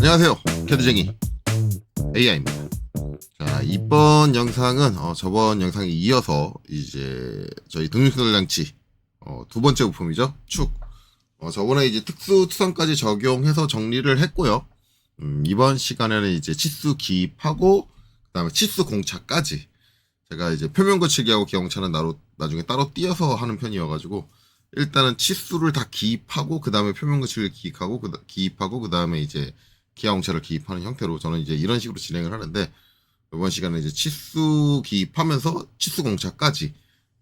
안녕하세요, 캐드쟁이 AI입니다. 자, 이번 영상은 저번 영상에 이어서 이제 저희 등유수널장치 두 번째 부품이죠, 축. 저번에 이제 특수 투성까지 적용해서 정리를 했고요. 이번 시간에는 이제 치수 기입하고 그다음에 치수 공차까지, 제가 이제 표면 거치기하고 기공차는 나중에 따로 띄어서 하는 편이어가지고 일단은 치수를 다 기입하고 그 다음에 표면 거치기를 기입하고 그 다음에 이제 기아공차를 기입하는 형태로 저는 이제 이런 식으로 진행을 하는데, 이번 시간에 이제 치수 기입하면서 치수 공차까지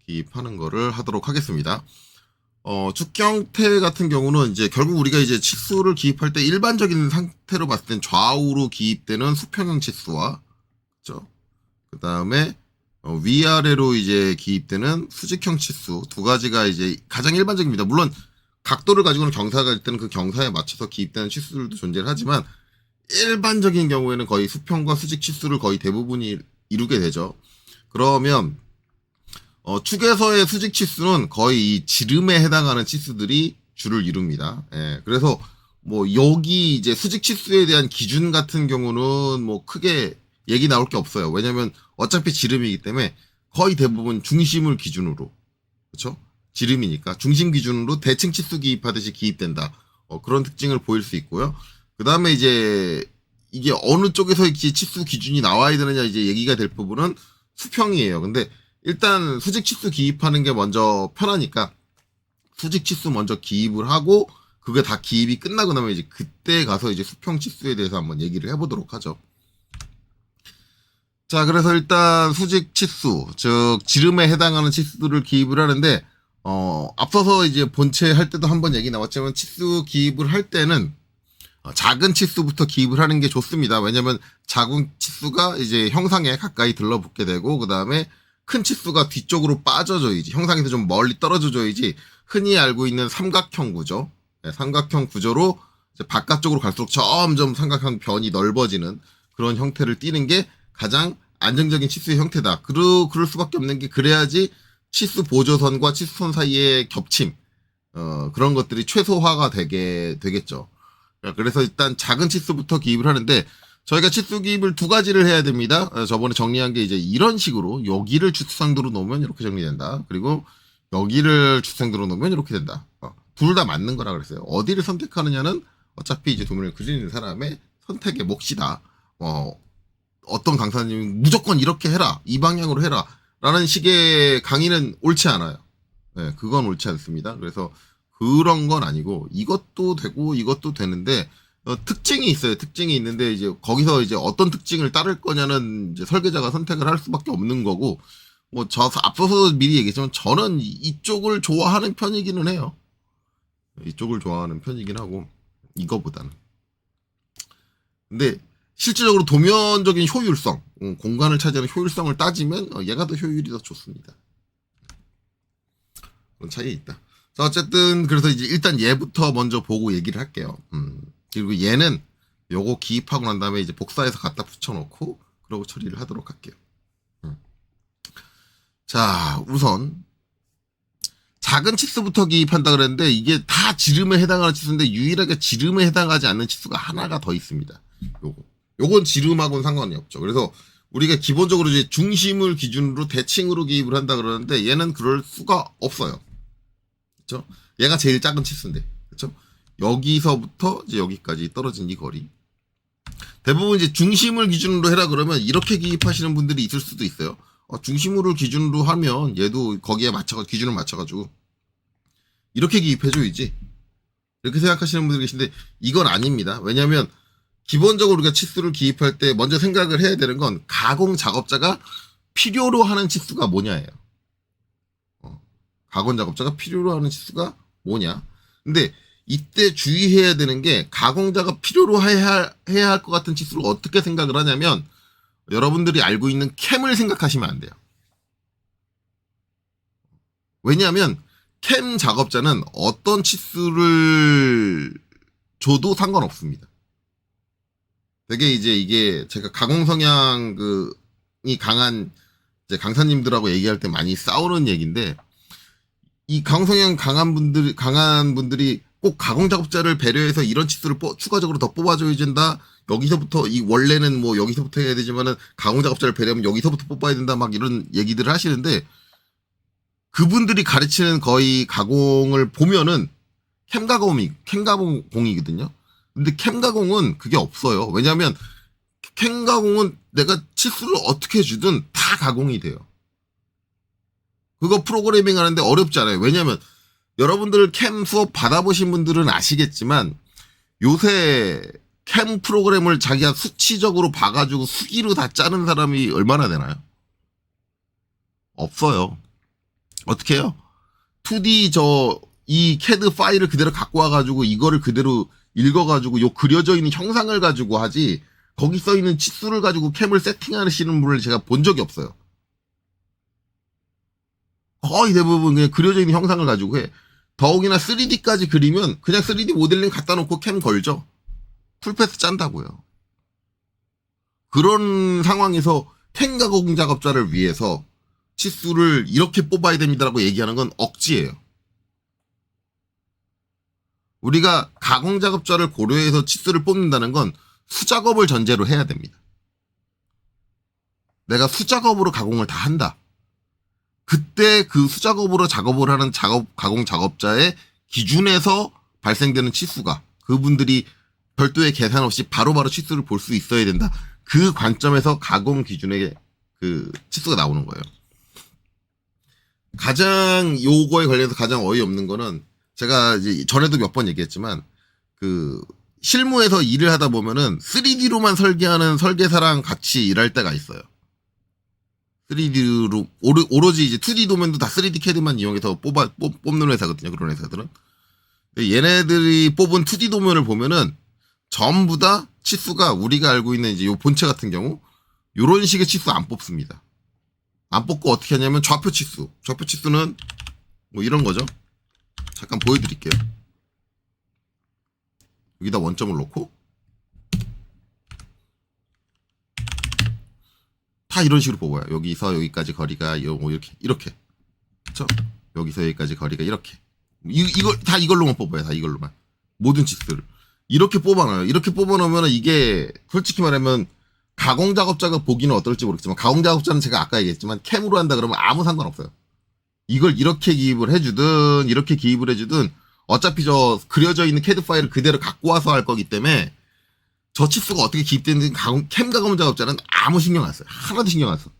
기입하는 거를 하도록 하겠습니다. 축 형태 같은 경우는 이제 결국 우리가 이제 치수를 기입할 때 일반적인 상태로 봤을 땐 좌우로 기입되는 수평형 치수와, 그렇죠? 그 다음에 위아래로 이제 기입되는 수직형 치수, 두 가지가 이제 가장 일반적입니다. 물론 각도를 가지고는 경사가 일 때는 그 경사에 맞춰서 기입되는 치수들도 존재를 하지만, 일반적인 경우에는 거의 수평과 수직 치수를 거의 대부분이 이루게 되죠. 그러면 축에서의 수직 치수는 거의 이 지름에 해당하는 치수들이 주를 이룹니다. 예, 그래서 뭐 여기 이제 수직 치수에 대한 기준 같은 경우는 뭐 크게 얘기 나올 게 없어요. 왜냐면 어차피 지름이기 때문에 거의 대부분 중심을 기준으로, 그렇죠? 지름이니까 중심 기준으로 대칭 치수 기입하듯이 기입된다. 그런 특징을 보일 수 있고요. 그 다음에 이제 이게 어느 쪽에서 이제 치수 기준이 나와야 되느냐 이제 얘기가 될 부분은 수평이에요. 근데 일단 수직 치수 기입하는 게 먼저 편하니까 수직 치수 먼저 기입을 하고, 그게 다 기입이 끝나고 나면 이제 그때 가서 이제 수평 치수에 대해서 한번 얘기를 해보도록 하죠. 자, 그래서 일단 수직 치수, 즉 지름에 해당하는 치수들을 기입을 하는데, 앞서서 이제 본체 할 때도 한번 얘기 나왔지만 치수 기입을 할 때는 작은 치수부터 기입을 하는 게 좋습니다. 왜냐면 작은 치수가 이제 형상에 가까이 들러붙게 되고, 그 다음에 큰 치수가 뒤쪽으로 빠져줘야지, 형상에서 좀 멀리 떨어져줘야지 흔히 알고 있는 삼각형 구조, 삼각형 구조로 이제 바깥쪽으로 갈수록 점점 삼각형 변이 넓어지는 그런 형태를 띠는 게 가장 안정적인 치수의 형태다. 그럴 수밖에 없는 게, 그래야지 치수 보조선과 치수선 사이의 겹침, 그런 것들이 최소화가 되겠죠. 그래서 일단 작은 치수부터 기입을 하는데, 저희가 치수 기입을 두 가지를 해야 됩니다. 저번에 정리한 게 이제 이런 식으로 여기를 주상도로 놓으면 이렇게 정리된다. 그리고 여기를 주상도로 놓으면 이렇게 된다. 둘 다 맞는 거라 그랬어요. 어디를 선택하느냐는 어차피 이제 도면을 그리는 사람의 선택의 몫이다. 어떤 강사님이 무조건 이렇게 해라, 이 방향으로 해라 라는 식의 강의는 옳지 않아요. 네, 그건 옳지 않습니다. 그래서 그런 건 아니고 이것도 되고 이것도 되는데, 특징이 있어요. 특징이 있는데 이제 거기서 이제 어떤 특징을 따를 거냐는 이제 설계자가 선택을 할 수밖에 없는 거고, 뭐 저 앞서서 미리 얘기했지만 저는 이쪽을 좋아하는 편이기는 해요. 이쪽을 좋아하는 편이긴 하고, 이거보다는. 근데 실질적으로 도면적인 효율성, 공간을 차지하는 효율성을 따지면 얘가 더 효율이 더 좋습니다. 그런 차이 있다. 자, 어쨌든 그래서 이제 일단 얘부터 먼저 보고 얘기를 할게요. 그리고 얘는 요거 기입하고 난 다음에 이제 복사해서 갖다 붙여놓고 그러고 처리를 하도록 할게요. 자, 우선 작은 치수부터 기입한다 그랬는데, 이게 다 지름에 해당하는 치수인데 유일하게 지름에 해당하지 않는 치수가 하나가 더 있습니다. 요건 지름하고는 상관이 없죠. 그래서 우리가 기본적으로 이제 중심을 기준으로 대칭으로 기입을 한다 그러는데, 얘는 그럴 수가 없어요. 그렇죠? 얘가 제일 작은 치수인데, 그렇죠? 여기서부터 이제 여기까지 떨어진 이 거리. 대부분 이제 중심을 기준으로 해라 그러면 이렇게 기입하시는 분들이 있을 수도 있어요. 중심으로 기준으로 하면 얘도 거기에 기준을 맞춰가지고 이렇게 기입해줘야지, 이렇게 생각하시는 분들이 계신데, 이건 아닙니다. 왜냐하면 기본적으로 우리가 치수를 기입할 때 먼저 생각을 해야 되는 건 가공 작업자가 필요로 하는 치수가 뭐냐예요. 가공 작업자가 필요로 하는 치수가 뭐냐. 근데 이때 주의해야 되는 게, 가공자가 필요로 해야 할 것 같은 치수를 어떻게 생각을 하냐면, 여러분들이 알고 있는 캠을 생각하시면 안 돼요. 왜냐하면 캠 작업자는 어떤 치수를 줘도 상관없습니다. 되게 이제 이게 제가 가공 성향이 강한 이제 강사님들하고 얘기할 때 많이 싸우는 얘기인데, 이 가공 성향 강한 분들이 꼭 가공 작업자를 배려해서 이런 치수를 추가적으로 더 뽑아줘야 된다. 여기서부터 이 원래는 뭐 여기서부터 해야 되지만은 가공 작업자를 배려하면 여기서부터 뽑아야 된다. 막 이런 얘기들을 하시는데 그분들이 가르치는 거의 가공을 보면은 캠가공이거든요. 근데 캠가공은 그게 없어요. 왜냐하면 캠가공은 내가 치수를 어떻게 주든 다 가공이 돼요. 그거 프로그래밍 하는데 어렵지 않아요. 왜냐하면 여러분들 캠 수업 받아보신 분들은 아시겠지만 요새 캠 프로그램을 자기가 수치적으로 봐가지고 수기로 다 짜는 사람이 얼마나 되나요? 없어요. 어떻게 해요? 2D 이 CAD 파일을 그대로 갖고 와가지고 이거를 그대로 읽어가지고 요 그려져 있는 형상을 가지고 하지 거기 써 있는 치수를 가지고 캠을 세팅하시는 분을 제가 본 적이 없어요. 거의 대부분 그냥 그려져 있는 형상을 가지고 해. 더욱이나 3D까지 그리면 그냥 3D 모델링 갖다 놓고 캠 걸죠. 풀패스 짠다고요. 그런 상황에서 캠 가공 작업자를 위해서 치수를 이렇게 뽑아야 됩니다라고 얘기하는 건 억지예요. 우리가 가공 작업자를 고려해서 치수를 뽑는다는 건 수작업을 전제로 해야 됩니다. 내가 수작업으로 가공을 다 한다. 그때 그 수작업으로 작업을 하는 가공 작업자의 기준에서 발생되는 치수가 그분들이 별도의 계산 없이 바로바로 치수를 볼 수 있어야 된다. 그 관점에서 가공 기준의 그 치수가 나오는 거예요. 가장 요거에 관련해서 가장 어이없는 거는 제가 이제 전에도 몇 번 얘기했지만 그 실무에서 일을 하다 보면은 3D로만 설계하는 설계사랑 같이 일할 때가 있어요. 3D로 오로지 이제 2D 도면도 다 3D CAD만 이용해서 뽑는 회사거든요. 그런 회사들은. 얘네들이 뽑은 2D 도면을 보면은 전부 다 치수가 우리가 알고 있는 이제 요 본체 같은 경우 요런 식의 치수 안 뽑습니다. 안 뽑고 어떻게 하냐면 좌표 치수. 좌표 치수는 뭐 이런 거죠. 잠깐 보여드릴게요. 여기다 원점을 놓고 다 이런 식으로 뽑아요. 여기서 여기까지 거리가 이렇게 그렇죠? 여기서 여기까지 거리가 이렇게 이걸 다 이걸로만 뽑아요. 다 이걸로만 모든 치수를 이렇게 뽑아놔요. 이렇게 뽑아놓으면 이게 솔직히 말하면 가공 작업자가 보기는 어떨지 모르겠지만 가공 작업자는 제가 아까 얘기했지만 캠으로 한다 그러면 아무 상관없어요. 이걸 이렇게 기입을 해주든 이렇게 기입을 해주든 어차피 저 그려져 있는 CAD 파일을 그대로 갖고 와서 할 거기 때문에 저 치수가 어떻게 기입되는지 캠 가공 작업자는 아무 신경 안 써요. 하나도 신경 안 써.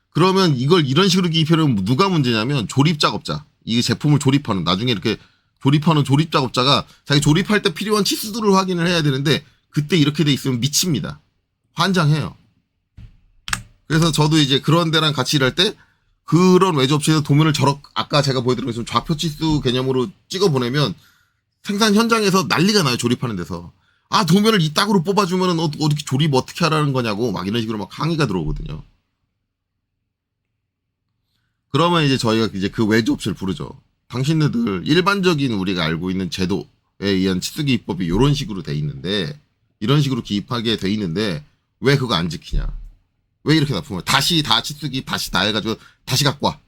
그러면 이걸 이런 식으로 기입하려면 누가 문제냐면 조립 작업자. 이 제품을 조립하는 나중에 이렇게 조립하는 조립 작업자가 자기 조립할 때 필요한 치수들을 확인을 해야 되는데 그때 이렇게 돼 있으면 미칩니다. 환장해요. 그래서 저도 이제 그런 데랑 같이 일할 때 그런 외주업체에서 도면을 아까 제가 보여드린 것처럼 좌표 치수 개념으로 찍어 보내면 생산 현장에서 난리가 나요. 조립하는 데서. 아, 도면을 이따구로 뽑아주면은 어떻게 조립 어떻게 하라는 거냐고 막 이런 식으로 막 항의가 들어오거든요. 그러면 이제 저희가 이제 그 외주업체를 부르죠. 당신네들 일반적인 우리가 알고 있는 제도에 의한 치수 기입법이 이런 식으로 돼 있는데 이런 식으로 기입하게 돼 있는데 왜 그거 안 지키냐? 왜 이렇게 납품을 다시 다 치수 기입 다시 다 해가지고 다시 갖고 와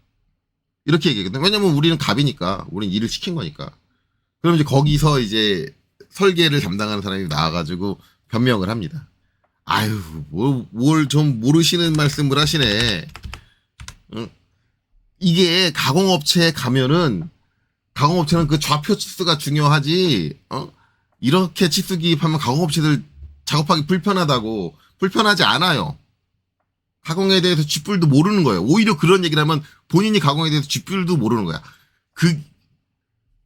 이렇게 얘기하거든. 왜냐면 우리는 갑이니까 우리는 일을 시킨 거니까. 그럼 이제 거기서 이제 설계를 담당하는 사람이 나와가지고 변명을 합니다. 아유 뭘 좀 모르시는 말씀을 하시네. 응? 이게 가공업체에 가면은 가공업체는 그 좌표 치수가 중요하지. 이렇게 치수 기입하면 가공업체들 작업하기 불편하다고. 불편하지 않아요. 가공에 대해서 쥐뿔도 모르는 거예요. 오히려 그런 얘기를 하면 본인이 가공에 대해서 쥐뿔도 모르는 거야.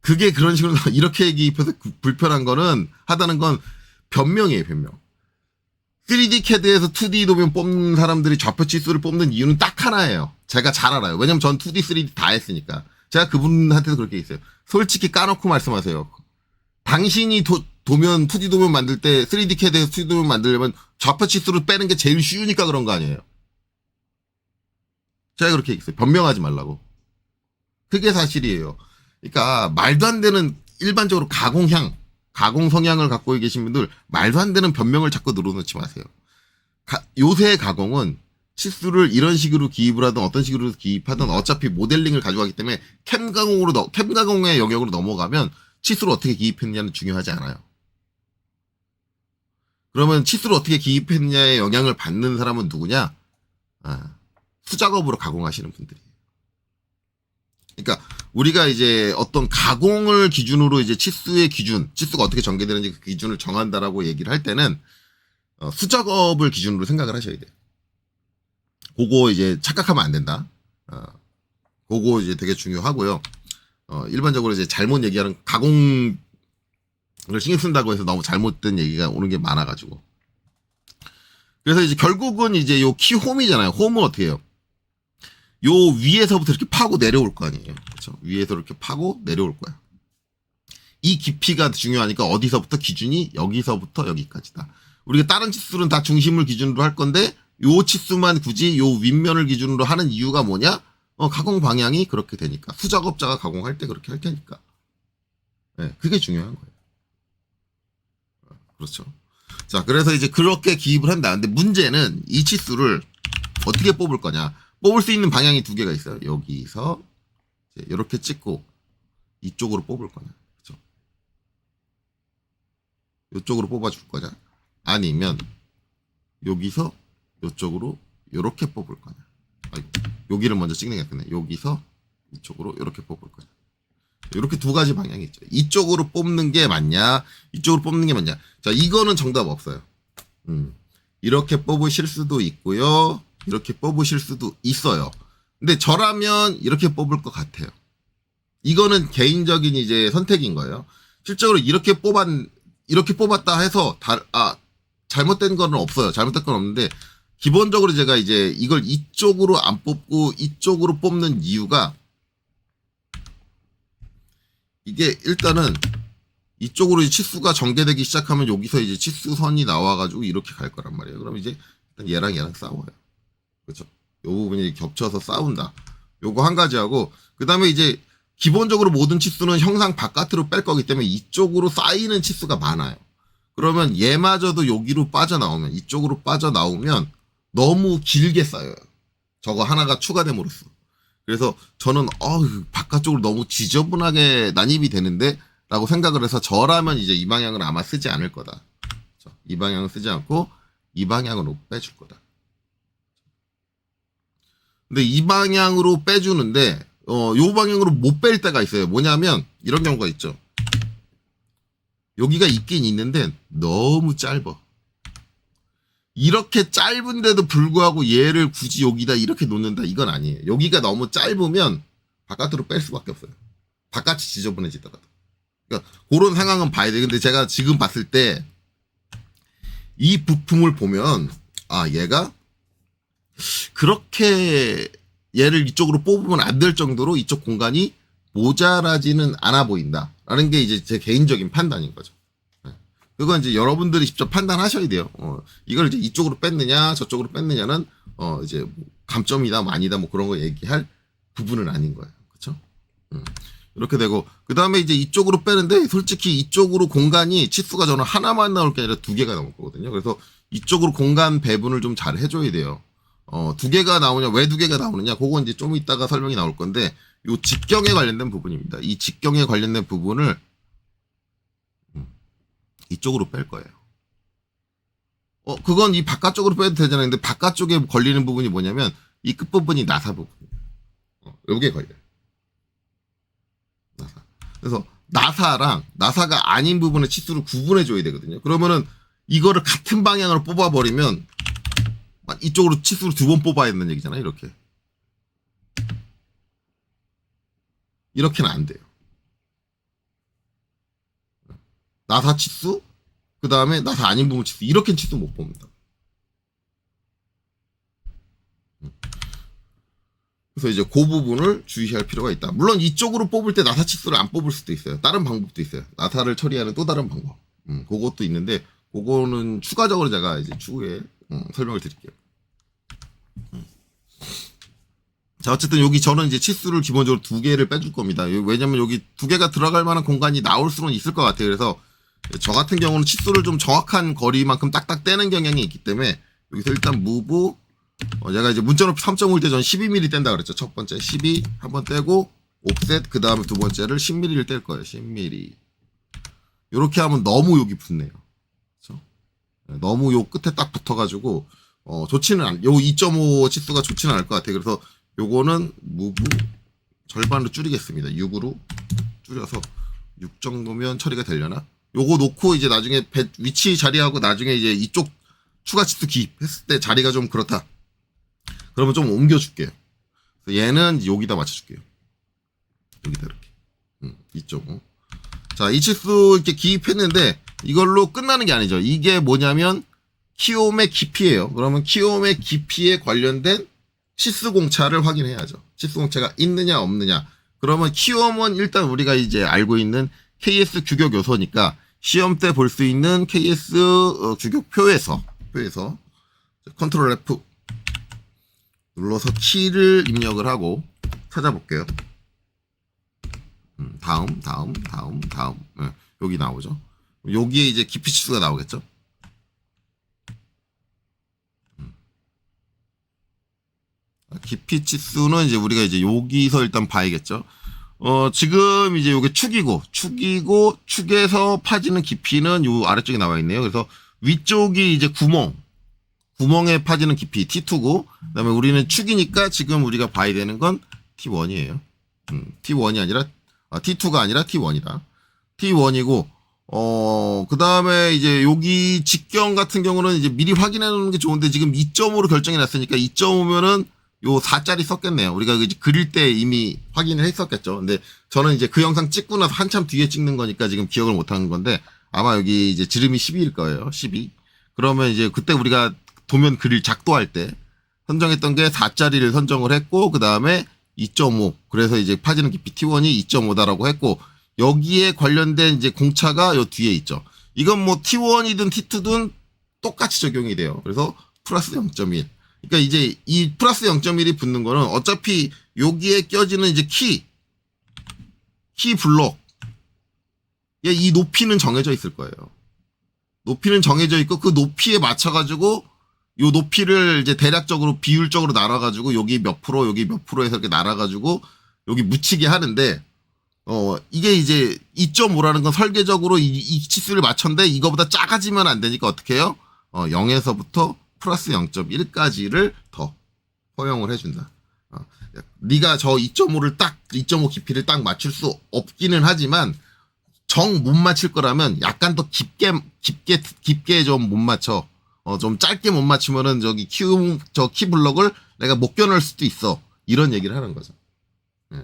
그게 그런 식으로 이렇게 기입해서 불편한 거는 하다는 건 변명이에요. 변명. 3D CAD에서 2D 도면 뽑는 사람들이 좌표 치수를 뽑는 이유는 딱 하나예요. 제가 잘 알아요. 왜냐면 전 2D, 3D 다 했으니까. 제가 그분한테도 그렇게 있어요. 솔직히 까놓고 말씀하세요. 당신이 도면, 2D 도면 만들 때 3D CAD에서 2D 도면 만들려면 좌표 치수를 빼는 게 제일 쉬우니까 그런 거 아니에요. 제가 그렇게 얘기했어요. 변명하지 말라고. 그게 사실이에요. 그러니까 말도 안 되는 일반적으로 가공 성향을 갖고 계신 분들 말도 안 되는 변명을 자꾸 늘어놓지 마세요. 요새 가공은 치수를 이런 식으로 기입을 하든 어떤 식으로 기입하든 어차피 모델링을 가져가기 때문에 캠 가공의 영역으로 넘어가면 치수를 어떻게 기입했느냐는 중요하지 않아요. 그러면 치수를 어떻게 기입했느냐에 영향을 받는 사람은 누구냐? 수작업으로 가공하시는 분들이에요. 그러니까 우리가 이제 어떤 가공을 기준으로 이제 치수의 기준, 치수가 어떻게 전개되는지 그 기준을 정한다라고 얘기를 할 때는 수작업을 기준으로 생각을 하셔야 돼요. 그거 이제 착각하면 안 된다. 그거 이제 되게 중요하고요. 일반적으로 이제 잘못 얘기하는 가공을 신경 쓴다고 해서 너무 잘못된 얘기가 오는 게 많아가지고. 그래서 이제 결국은 이제 요 키 홈이잖아요. 홈은 어떻게 해요? 요 위에서부터 이렇게 파고 내려올 거 아니에요. 그렇죠? 위에서 이렇게 파고 내려올 거야. 이 깊이가 중요하니까 어디서부터 기준이 여기서부터 여기까지다. 우리가 다른 치수는 다 중심을 기준으로 할 건데 요 치수만 굳이 요 윗면을 기준으로 하는 이유가 뭐냐? 가공 방향이 그렇게 되니까. 수작업자가 가공할 때 그렇게 할 테니까. 네, 그게 중요한 거예요. 그렇죠. 자, 그래서 이제 그렇게 기입을 한다. 근데 문제는 이 치수를 어떻게 뽑을 거냐? 뽑을 수 있는 방향이 두 개가 있어요. 여기서 이렇게 찍고 이쪽으로 뽑을 거냐? 그렇죠? 이쪽으로 뽑아줄 거냐? 아니면 여기서 이쪽으로 이렇게 뽑을 거냐? 아이고, 여기를 먼저 찍는 게 낫겠네. 여기서 이쪽으로 이렇게 뽑을 거냐? 이렇게 두 가지 방향이 있죠. 이쪽으로 뽑는 게 맞냐? 이쪽으로 뽑는 게 맞냐? 자, 이거는 정답 없어요. 이렇게 뽑으실 수도 있고요. 이렇게 뽑으실 수도 있어요. 근데 저라면 이렇게 뽑을 것 같아요. 이거는 개인적인 이제 선택인 거예요. 실제로 이렇게 뽑았다 해서 잘못된 건 없어요. 잘못된 건 없는데 기본적으로 제가 이제 이걸 이쪽으로 안 뽑고 이쪽으로 뽑는 이유가 이게 일단은 이쪽으로 치수가 전개되기 시작하면 여기서 이제 치수선이 나와가지고 이렇게 갈 거란 말이에요. 그럼 이제 일단 얘랑 싸워요. 그렇죠? 요 부분이 겹쳐서 싸운다. 요거 한 가지하고 그 다음에 이제 기본적으로 모든 치수는 형상 바깥으로 뺄 거기 때문에 이쪽으로 쌓이는 치수가 많아요. 그러면 얘마저도 여기로 빠져나오면 이쪽으로 빠져나오면 너무 길게 쌓여요. 저거 하나가 추가됨으로써. 그래서 저는 바깥쪽으로 너무 지저분하게 난입이 되는데 라고 생각을 해서 저라면 이제 이 방향을 아마 쓰지 않을 거다. 그렇죠? 이 방향을 쓰지 않고 이 방향으로 빼줄 거다. 근데 이 방향으로 빼주는데 요 방향으로 못 뺄 때가 있어요. 뭐냐면 이런 경우가 있죠. 여기가 있긴 있는데 너무 짧아. 이렇게 짧은데도 불구하고 얘를 굳이 여기다 이렇게 놓는다 이건 아니에요. 여기가 너무 짧으면 바깥으로 뺄 수밖에 없어요. 바깥이 지저분해지더라도. 그러니까 그런 상황은 봐야 돼. 근데 제가 지금 봤을 때 이 부품을 보면 얘가 그렇게 얘를 이쪽으로 뽑으면 안 될 정도로 이쪽 공간이 모자라지는 않아 보인다. 라는 게 이제 제 개인적인 판단인 거죠. 그건 이제 여러분들이 직접 판단하셔야 돼요. 이걸 이제 이쪽으로 뺐느냐, 저쪽으로 뺐느냐는, 이제 감점이다, 아니다, 뭐 그런 거 얘기할 부분은 아닌 거예요. 그쵸? 이렇게 되고, 그 다음에 이제 이쪽으로 빼는데, 솔직히 이쪽으로 공간이 치수가 저는 하나만 나올 게 아니라 두 개가 나올 거거든요. 그래서 이쪽으로 공간 배분을 좀 잘 해줘야 돼요. 두 개가 나오냐, 왜 두 개가 나오느냐, 그건 이제 좀 이따가 설명이 나올 건데, 요 직경에 관련된 부분입니다. 이 직경에 관련된 부분을 이쪽으로 뺄 거예요. 그건 이 바깥쪽으로 빼도 되잖아요. 근데 바깥쪽에 걸리는 부분이 뭐냐면 이 끝부분이 나사 부분이에요. 여기에 걸려요. 나사. 그래서 나사가 아닌 부분의 치수를 구분해 줘야 되거든요. 그러면은 이거를 같은 방향으로 뽑아버리면 이쪽으로 치수를 두 번 뽑아야 된다는 얘기잖아요. 이렇게는 안 돼요. 나사 치수, 그 다음에 나사 아닌 부분 치수, 이렇게 치수 못 봅니다. 그래서 이제 그 부분을 주의할 필요가 있다. 물론 이쪽으로 뽑을 때 나사 치수를 안 뽑을 수도 있어요. 다른 방법도 있어요. 나사를 처리하는 또 다른 방법. 그것도 있는데, 그거는 추가적으로 제가 이제 추후에 설명을 드릴게요. 자, 어쨌든 여기 저는 이제 치수를 기본적으로 두 개를 빼줄 겁니다. 왜냐면 여기 두 개가 들어갈 만한 공간이 나올 수는 있을 것 같아요. 그래서 저 같은 경우는 치수를 좀 정확한 거리만큼 딱딱 떼는 경향이 있기 때문에 여기서 일단 무브 얘가 이제 문자 높이 3.5일 때 전 12mm 뗀다 그랬죠. 첫 번째 12 한번 떼고 옵셋 그 다음에 두 번째를 10mm를 뗄 거예요. 10mm. 요렇게 하면 너무 여기 붙네요. 그렇죠? 너무 요 끝에 딱 붙어가지고 좋지는 않. 요 2.5 치수가 좋지는 않을 것 같아요. 그래서 요거는 무브 절반으로 줄이겠습니다. 6으로 줄여서 6 정도면 처리가 되려나? 요거 놓고 이제 나중에 위치 자리하고 나중에 이제 이쪽 추가 치수 기입했을 때 자리가 좀 그렇다. 그러면 좀 옮겨줄게요. 얘는 여기다 맞춰줄게요. 여기다 이렇게. 2.5. 자, 이 치수 이렇게 기입했는데 이걸로 끝나는 게 아니죠. 이게 뭐냐면 키움의 깊이예요. 그러면 키움의 깊이에 관련된 치수 공차를 확인해야죠. 치수 공차가 있느냐 없느냐. 그러면 키움은 일단 우리가 이제 알고 있는 KS 규격 요소니까 시험 때 볼 수 있는 KS 규격 표에서 컨트롤 F 눌러서 키를 입력을 하고 찾아볼게요. 다음. 네, 여기 나오죠. 여기에 이제 깊이 치수가 나오겠죠. 깊이 치수는 이제 우리가 이제 여기서 일단 봐야겠죠. 지금 이제 요게 축이고 축에서 파지는 깊이는 요 아래쪽에 나와 있네요. 그래서 위쪽이 이제 구멍에 파지는 깊이 T2고, 그다음에 우리는 축이니까 지금 우리가 봐야 되는 건 T1이에요. T1이 아니라 T2가 아니라 T1이다. T1이고, 그다음에 이제 여기 직경 같은 경우는 이제 미리 확인해 놓는 게 좋은데 지금 2.5로 결정이 났으니까 2.5면은 요 4짜리 썼겠네요. 우리가 이제 그릴 때 이미 확인을 했었겠죠. 근데 저는 이제 그 영상 찍고 나서 한참 뒤에 찍는 거니까 지금 기억을 못 하는 건데 아마 여기 이제 지름이 12일 거예요. 12. 그러면 이제 그때 우리가 도면 그릴 작도할 때 선정했던 게 4짜리를 선정을 했고 그 다음에 2.5. 그래서 이제 파지는 깊이 T1이 2.5다라고 했고 여기에 관련된 이제 공차가 요 뒤에 있죠. 이건 뭐 T1이든 T2든 똑같이 적용이 돼요. 그래서 플러스 0.1. 그러니까 이제 이 플러스 0.1이 붙는 거는 어차피 여기에 껴지는 이제 키 블록. 이 높이는 정해져 있을 거예요. 높이는 정해져 있고 그 높이에 맞춰가지고 요 높이를 이제 대략적으로 비율적으로 나눠가지고 여기 몇 프로 여기 몇 프로에서 이렇게 나눠가지고 여기 묻히게 하는데 이게 이제 2.5라는 건 설계적으로 이 치수를 맞췄는데 이거보다 작아지면 안 되니까 어떻게 해요? 0에서부터 플러스 0.1까지를 더 허용을 해준다. 네가 저 2.5 깊이를 딱 맞출 수 없기는 하지만 정 못 맞힐 거라면 약간 더 깊게 좀 못 맞춰. 좀 짧게 못 맞추면은 저기 키 블럭을 내가 못 겨눌 수도 있어. 이런 얘기를 하는 거죠. 네.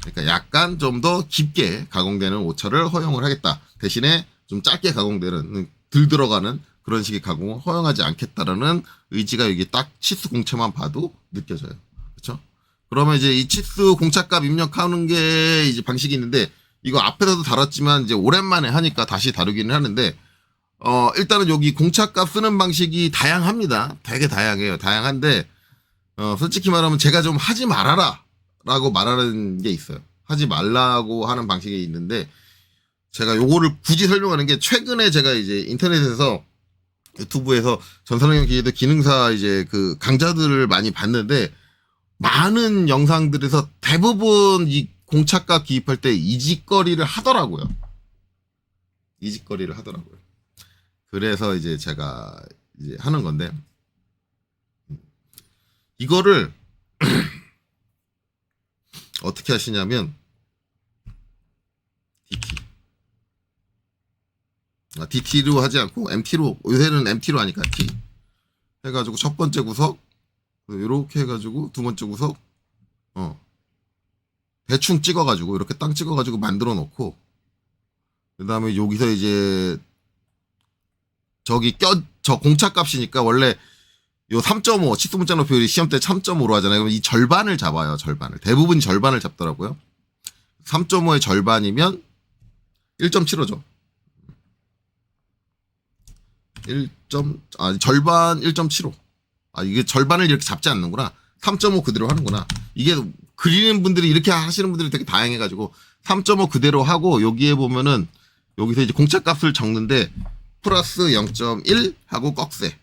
그러니까 약간 좀 더 깊게 가공되는 오차를 허용을 하겠다. 대신에 좀 짧게 가공되는 덜 들어가는 그런 식의 가공을 허용하지 않겠다라는 의지가 여기 딱 치수 공차만 봐도 느껴져요. 그렇죠? 그러면 이제 이 치수 공차값 입력하는 게 이제 방식이 있는데 이거 앞에서도 다뤘지만 이제 오랜만에 하니까 다시 다루기는 하는데 일단은 여기 공차값 쓰는 방식이 다양합니다. 되게 다양해요. 다양한데 솔직히 말하면 제가 좀 하지 말아라 라고 말하는 게 있어요. 하지 말라고 하는 방식이 있는데 제가 요거를 굳이 설명하는 게 최근에 제가 이제 인터넷에서 유튜브에서 전산응용 기계도 기능사 이제 그 강좌들을 많이 봤는데 많은 영상들에서 대부분 이 공차값 기입할 때 이 짓거리를 하더라고요. 그래서 이제 제가 이제 하는 건데 이거를 어떻게 하시냐면 DT로 하지 않고 MT로, 요새는 MT로 하니까 T 해가지고 첫 번째 구석 이렇게 해가지고 두 번째 구석 대충 찍어가지고 이렇게 땅 찍어가지고 만들어 놓고 그 다음에 여기서 이제 저 공차 값이니까 원래 요 3.5 치수 문자 높이 시험 때 3.5로 하잖아요. 그럼 이 절반을 잡아요. 대부분 절반을 잡더라고요. 3.5의 절반이면 1.75죠. 절반 1.75. 이게 절반을 이렇게 잡지 않는구나. 3.5 그대로 하는구나. 이게 그리는 분들이 이렇게 하시는 분들이 되게 다양해가지고 3.5 그대로 하고 여기에 보면은 여기서 이제 공차 값을 적는데 플러스 0.1 하고 꺽쇠.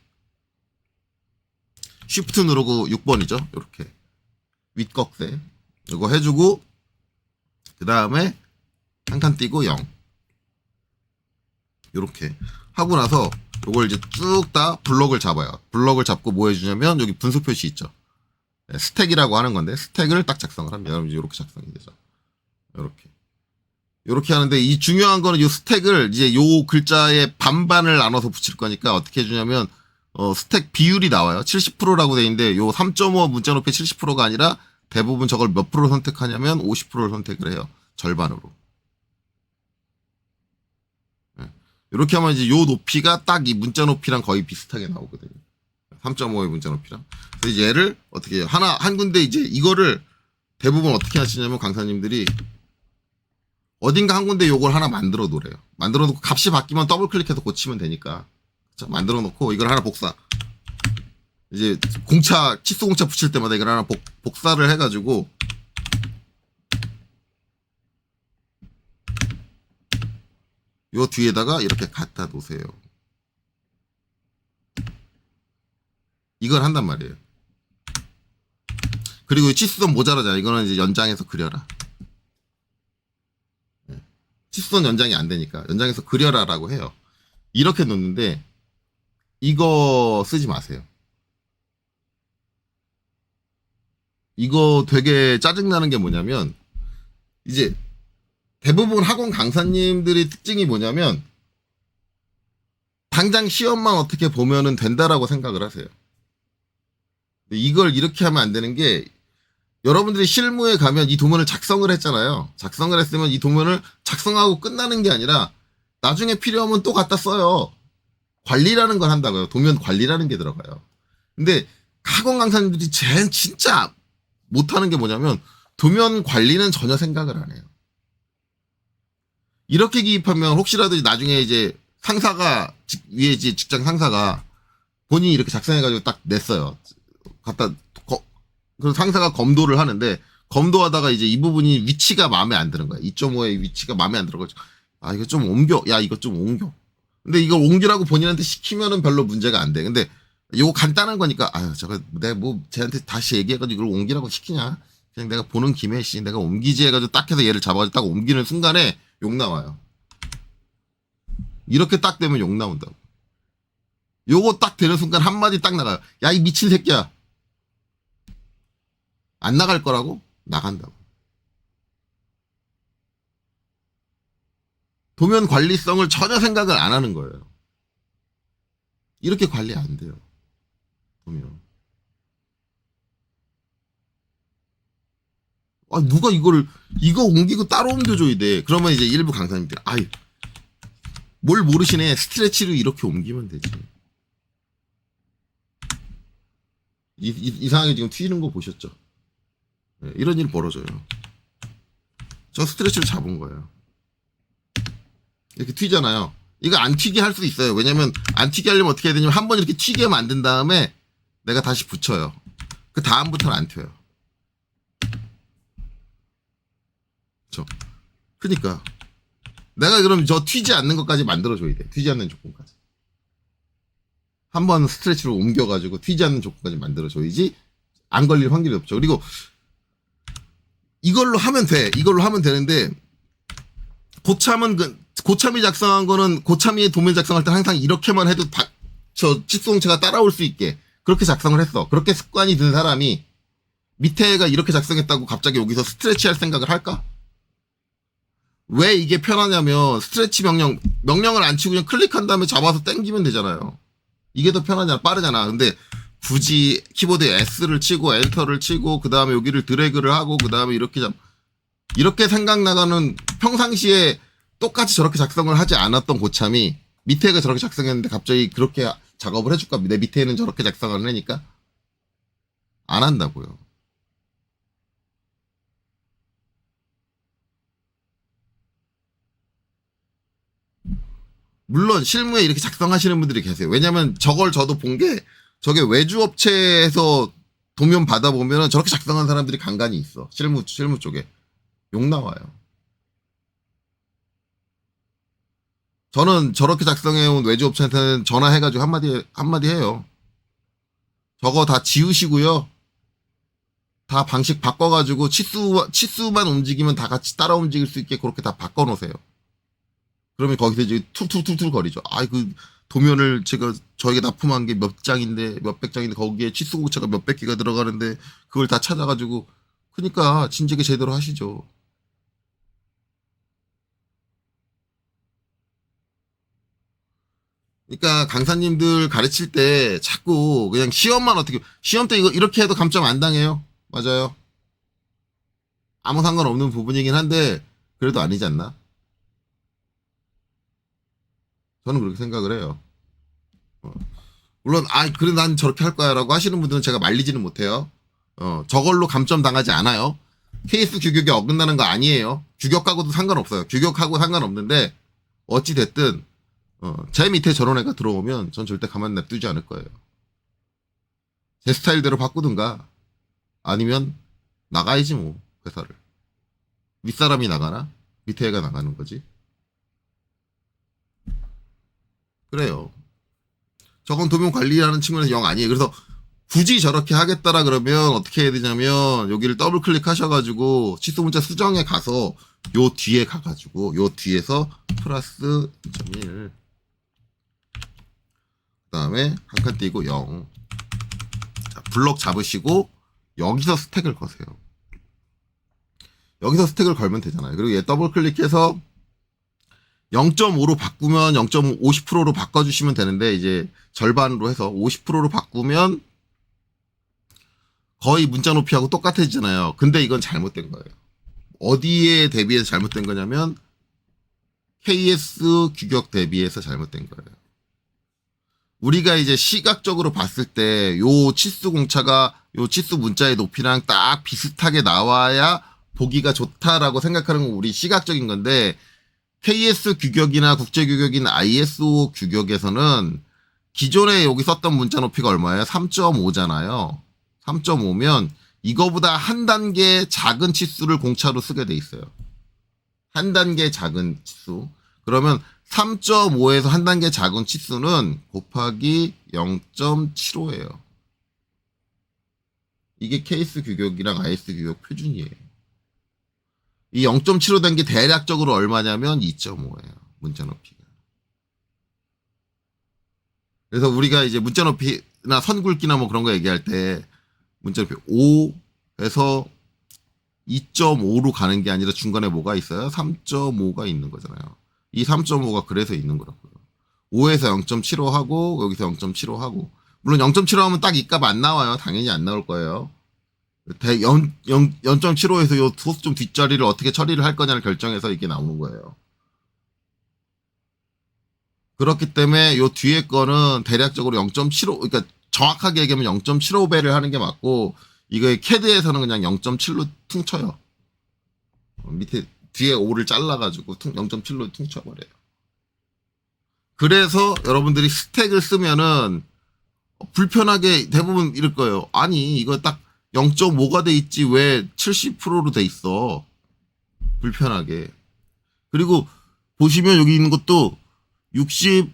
쉬프트 누르고 6번이죠. 이렇게 윗꺽쇠 이거 해주고 그 다음에 한 칸 띄고 0 이렇게 하고 나서 이걸 이제 쭉 다 블럭을 잡아요. 블럭을 잡고 뭐 해주냐면 여기 분수 표시 있죠. 네, 스택이라고 하는 건데 스택을 딱 작성을 합니다. 여러분 이렇게 작성이 되죠. 이렇게 하는데 이 중요한 거는 이 스택을 이제 요 글자의 반반을 나눠서 붙일 거니까 어떻게 해주냐면 스택 비율이 나와요. 70%라고 돼 있는데 요 3.5 문자 높이 70%가 아니라 대부분 저걸 몇 프로 선택하냐면 50%를 선택을 해요. 절반으로. 이렇게 하면 이제 요 높이가 딱 이 문자 높이랑 거의 비슷하게 나오거든요. 3.5의 문자 높이랑. 그래서 얘를 어떻게 해요? 한 군데 이제 이거를 대부분 어떻게 하시냐면 강사님들이 어딘가 한 군데 요걸 하나 만들어 놓으래요. 만들어 놓고 값이 바뀌면 더블 클릭해서 고치면 되니까. 자, 만들어 놓고 이걸 하나 복사. 이제 치수 공차 붙일 때마다 이걸 하나 복사를 해가지고 요 뒤에다가 이렇게 갖다 놓으세요. 이걸 한단 말이에요. 그리고 치수선 모자라잖아. 이거는 이제 연장해서 그려라. 치수선 연장이 안 되니까 연장해서 그려라라고 해요. 이렇게 놓는데 이거 쓰지 마세요. 이거 되게 짜증나는 게 뭐냐면 이제 대부분 학원 강사님들의 특징이 뭐냐면 당장 시험만 어떻게 보면은 된다라고 생각을 하세요. 이걸 이렇게 하면 안 되는 게 여러분들이 실무에 가면 이 도면을 작성을 했잖아요. 작성을 했으면 이 도면을 작성하고 끝나는 게 아니라 나중에 필요하면 또 갖다 써요. 관리라는 걸 한다고요. 도면 관리라는 게 들어가요. 근데 학원 강사님들이 제일 진짜 못하는 게 뭐냐면 도면 관리는 전혀 생각을 안 해요. 이렇게 기입하면 혹시라도 나중에 이제 상사가 위에 이제 직장 상사가 본인이 이렇게 작성해가지고 딱 냈어요. 그래서 상사가 검도를 하는데 검도하다가 이제 이 부분이 위치가 마음에 안 드는 거야. 2.5의 위치가 마음에 안 들어가지고 이거 좀 옮겨. 야 이거 좀 옮겨. 근데 이걸 옮기라고 본인한테 시키면은 별로 문제가 안 돼. 근데 이거 간단한 거니까 저거 내가 뭐 쟤한테 다시 얘기해가지고 이걸 옮기라고 시키냐. 그냥 내가 보는 김에 내가 옮기지 해가지고 딱 해서 얘를 잡아가지고 딱 옮기는 순간에 욕 나와요. 이렇게 딱 되면 욕 나온다고. 요거 딱 되는 순간 한마디 딱 나가요. 야, 이 미친 새끼야. 안 나갈 거라고? 나간다고. 도면 관리성을 전혀 생각을 안 하는 거예요. 이렇게 관리 안 돼요. 도면. 누가 이거 옮기고 따로 옮겨줘야 돼. 그러면 이제 일부 강사님들, 뭘 모르시네. 스트레치로 이렇게 옮기면 되지. 이상하게 지금 튀는 거 보셨죠? 네, 이런 일 벌어져요. 저 스트레치를 잡은 거예요. 이렇게 튀잖아요. 이거 안 튀게 할 수 있어요. 왜냐면 안 튀게 하려면 어떻게 해야 되냐면 한번 이렇게 튀게 만든 다음에 내가 다시 붙여요. 그 다음부터는 안 튀어요. 그쵸? 그니까 내가 그럼 저 튀지 않는 것까지 만들어줘야 돼. 튀지 않는 조건까지. 한번 스트레치로 옮겨가지고 튀지 않는 조건까지 만들어줘야지 안 걸릴 확률이 없죠. 그리고 이걸로 하면 돼. 이걸로 하면 되는데 고참이 작성한 거는 고참이 도면 작성할 때 항상 이렇게만 해도 저 치수공체가 따라올 수 있게 그렇게 작성을 했어. 그렇게 습관이 든 사람이 밑에가 이렇게 작성했다고 갑자기 여기서 스트레치 할 생각을 할까? 왜 이게 편하냐면 스트레치 명령을 안 치고 그냥 클릭한 다음에 잡아서 당기면 되잖아요. 이게 더 편하잖아. 빠르잖아. 근데 굳이 키보드에 S를 치고 엔터를 치고 그 다음에 여기를 드래그를 하고 그 다음에 이렇게 생각나가는 평상시에 똑같이 저렇게 작성을 하지 않았던 고참이 밑에가 저렇게 작성했는데 갑자기 그렇게 작업을 해줄까? 내 밑에는 저렇게 작성을 하니까 안 한다고요. 물론 실무에 이렇게 작성하시는 분들이 계세요. 왜냐면 저걸 저도 본 게 저게 외주업체에서 도면 받아보면은 저렇게 작성한 사람들이 간간히 있어. 실무 쪽에. 욕 나와요. 저는 저렇게 작성해온 외주업체한테는 전화해가지고 한마디 해요. 저거 다 지우시고요. 다 방식 바꿔가지고 치수만 움직이면 다 같이 따라 움직일 수 있게 그렇게 다 바꿔놓으세요. 그러면 거기서 이제 툴툴툴툴 거리죠. 그 도면을 저에게 납품한 게 몇 장인데, 몇백 장인데, 거기에 치수 공차가 몇백 개가 들어가는데, 그걸 다 찾아가지고, 그니까, 진작에 제대로 하시죠. 그러니까 강사님들 가르칠 때 자꾸 그냥 시험 때 이거 이렇게 해도 감점 안 당해요. 맞아요. 아무 상관없는 부분이긴 한데 그래도 아니지 않나? 저는 그렇게 생각을 해요. 물론 그래 난 저렇게 할 거야라고 하시는 분들은 제가 말리지는 못해요. 저걸로 감점 당하지 않아요. 케이스 규격에 어긋나는 거 아니에요. 규격하고도 상관없어요. 규격하고 상관없는데 어찌 됐든 제 밑에 저런 애가 들어오면 전 절대 가만 냅두지 않을 거예요. 제 스타일대로 바꾸든가 아니면 나가야지 뭐 회사를. 윗사람이 나가나? 밑에 애가 나가는 거지. 그래요. 저건 도면 관리라는 친구는 영 아니에요. 그래서 굳이 저렇게 하겠다라 그러면 어떻게 해야 되냐면 여기를 더블 클릭하셔가지고 치수 문자 수정에 가서 요 뒤에 가가지고 요 뒤에서 플러스 2.1 그 다음에 한 칸 띄고 0 자, 블럭 잡으시고 여기서 스택을 거세요. 여기서 스택을 걸면 되잖아요. 그리고 얘 더블 클릭해서 0.5로 바꾸면 0.50%로 바꿔주시면 되는데 이제 절반으로 해서 50%로 바꾸면 거의 문자 높이하고 똑같아지잖아요. 근데 이건 잘못된 거예요. 어디에 대비해서 잘못된 거냐면 KS 규격 대비해서 잘못된 거예요. 우리가 이제 시각적으로 봤을 때 요 치수 공차가 요 치수 문자의 높이랑 딱 비슷하게 나와야 보기가 좋다라고 생각하는 건 우리 시각적인 건데 KS 규격이나 국제 규격인 ISO 규격에서는 기존에 여기 썼던 문자 높이가 얼마예요? 3.5잖아요. 3.5면 이거보다 한 단계 작은 치수를 공차로 쓰게 돼 있어요. 한 단계 작은 치수. 그러면 3.5에서 한 단계 작은 치수는 곱하기 0.75예요. 이게 케이스 규격이랑 IS 규격 표준이에요. 이 0.75 된 게 대략적으로 얼마냐면 2.5예요. 문자 높이가. 그래서 우리가 이제 문자 높이나 선 굵기나 뭐 그런 거 얘기할 때 문자 높이 5에서 2.5로 가는 게 아니라 중간에 뭐가 있어요? 3.5가 있는 거잖아요. 이 3.5가 그래서 있는 거라고요. 5에서 0.75 하고 여기서 0.75 하고 물론 0.75 하면 딱 이 값 안 나와요. 당연히 안 나올 거예요. 0.75에서 요 소수 좀 뒷자리를 어떻게 처리를 할 거냐를 결정해서 이게 나오는 거예요. 그렇기 때문에 요 뒤에 거는 대략적으로 0.75 그러니까 정확하게 얘기하면 0.75배를 하는 게 맞고 이거의 캐드에서는 그냥 0.7로 퉁쳐요. 밑에 뒤에 5를 잘라가지고 0.7로 퉁쳐버려요. 그래서 여러분들이 스택을 쓰면은 불편하게 대부분 이럴 거예요. 아니 이거 딱 0.5가 돼 있지 왜 70%로 돼 있어. 불편하게. 그리고 보시면 여기 있는 것도 60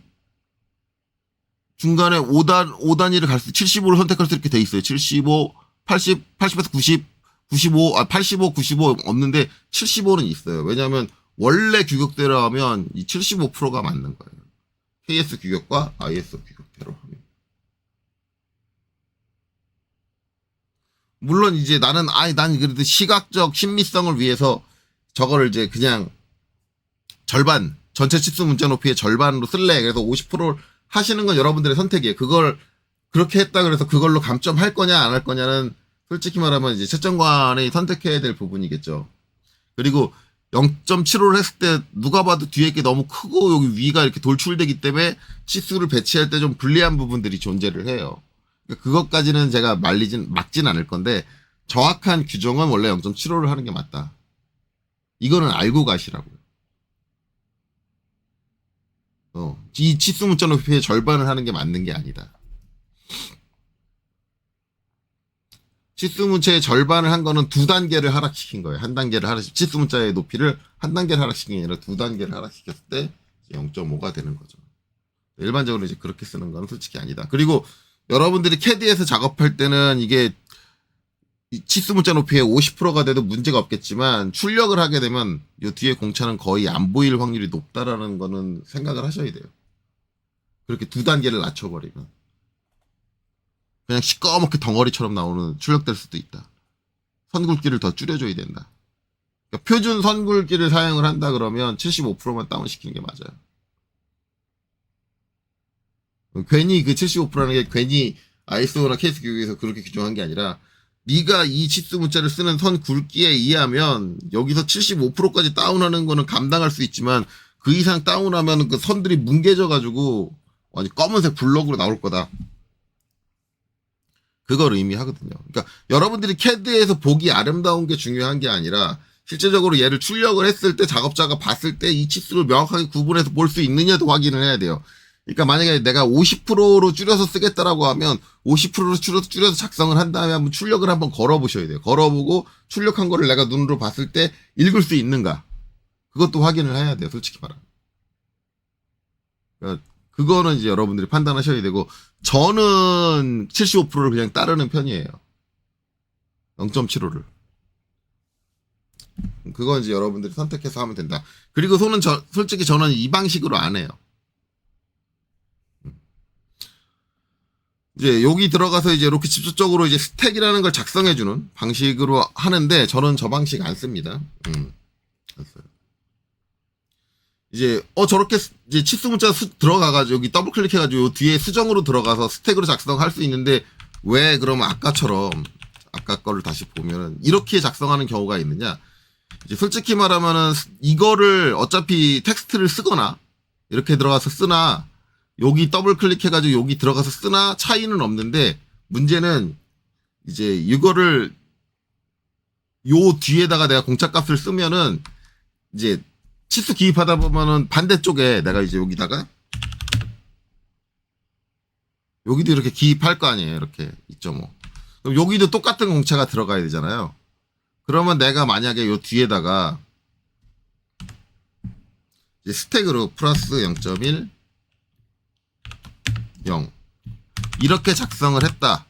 중간에 5단위를 갈 수 75를 선택할 수 이렇게 돼 있어요. 75, 80, 80에서 90, 95, 85, 95 없는데 75는 있어요. 왜냐하면 원래 규격대로 하면 이 75%가 맞는 거예요. KS 규격과 ISO 규격대로 하면. 물론 이제 난 그래도 시각적 신미성을 위해서 저거를 이제 그냥 절반, 전체 치수 문자 높이의 절반으로 쓸래. 그래서 50%를 하시는 건 여러분들의 선택이에요. 그걸 그렇게 했다 그래서 그걸로 감점할 거냐 안 할 거냐는 솔직히 말하면 이제 채점관이 선택해야 될 부분이겠죠. 그리고 0.75를 했을 때 누가 봐도 뒤에 게 너무 크고 여기 위가 이렇게 돌출되기 때문에 치수를 배치할 때 좀 불리한 부분들이 존재를 해요. 그러니까 그것까지는 제가 막진 않을 건데 정확한 규정은 원래 0.75를 하는 게 맞다. 이거는 알고 가시라고요. 이 치수 문자 높이의 절반을 하는 게 맞는 게 아니다. 치수 문자의 절반을 한 거는 두 단계를 하락시킨 거예요. 한 단계를 치수 문자의 높이를 한 단계를 하락시킨 게 아니라 두 단계를 하락시켰을 때 0.5가 되는 거죠. 일반적으로 이제 그렇게 쓰는 건 솔직히 아니다. 그리고 여러분들이 캐디에서 작업할 때는 이게 이 치수 문자 높이의 50%가 돼도 문제가 없겠지만 출력을 하게 되면 이 뒤에 공차는 거의 안 보일 확률이 높다라는 거는 생각을 하셔야 돼요. 그렇게 두 단계를 낮춰버리면 그냥 시꺼멓게 덩어리처럼 나오는 출력될 수도 있다. 선굵기를 더 줄여줘야 된다. 그러니까 표준 선굵기를 사용을 한다 그러면 75%만 다운시키는 게 맞아요. 괜히 그 75%라는 게 괜히 ISO나 케이스 교육에서 그렇게 규정한 게 아니라 네가 이 치수 문자를 쓰는 선 굵기에 의하면 여기서 75%까지 다운하는 거는 감당할 수 있지만 그 이상 다운하면 그 선들이 뭉개져 가지고 완전 검은색 블럭으로 나올 거다. 그걸 의미하거든요. 그러니까 여러분들이 캐드에서 보기 아름다운 게 중요한 게 아니라 실제적으로 얘를 출력을 했을 때 작업자가 봤을 때 이 치수를 명확하게 구분해서 볼 수 있느냐도 확인을 해야 돼요. 그러니까 만약에 내가 50%로 줄여서 쓰겠다라고 하면 50%로 줄여서 작성을 한 다음에 한번 출력을 한번 걸어보셔야 돼요. 걸어보고 출력한 거를 내가 눈으로 봤을 때 읽을 수 있는가. 그것도 확인을 해야 돼요. 솔직히 말하면. 그러니까 그거는 이제 여러분들이 판단하셔야 되고 저는 75%를 그냥 따르는 편이에요. 0.75를. 그건 이제 여러분들이 선택해서 하면 된다. 그리고 솔직히 저는 이 방식으로 안 해요. 이제 여기 들어가서 이제 이렇게 직접적으로 이제 스택이라는 걸 작성해주는 방식으로 하는데 저는 저 방식 안 씁니다. 안 써요. 이제 저렇게 이제 치수 문자 들어가가지고 여기 더블 클릭해가지고 뒤에 수정으로 들어가서 스택으로 작성할 수 있는데 왜 그러면 아까처럼 아까 거를 다시 보면은 이렇게 작성하는 경우가 있느냐? 이제 솔직히 말하면은 이거를 어차피 텍스트를 쓰거나 이렇게 들어가서 쓰나 여기 더블 클릭해가지고 여기 들어가서 쓰나 차이는 없는데 문제는 이제 이거를 요 뒤에다가 내가 공차값을 쓰면은 이제 치수 기입하다 보면은 반대쪽에 내가 이제 여기다가 여기도 이렇게 기입할 거 아니에요. 이렇게 2.5. 그럼 여기도 똑같은 공차가 들어가야 되잖아요. 그러면 내가 만약에 요 뒤에다가 이제 스택으로 플러스 0.1 0 이렇게 작성을 했다.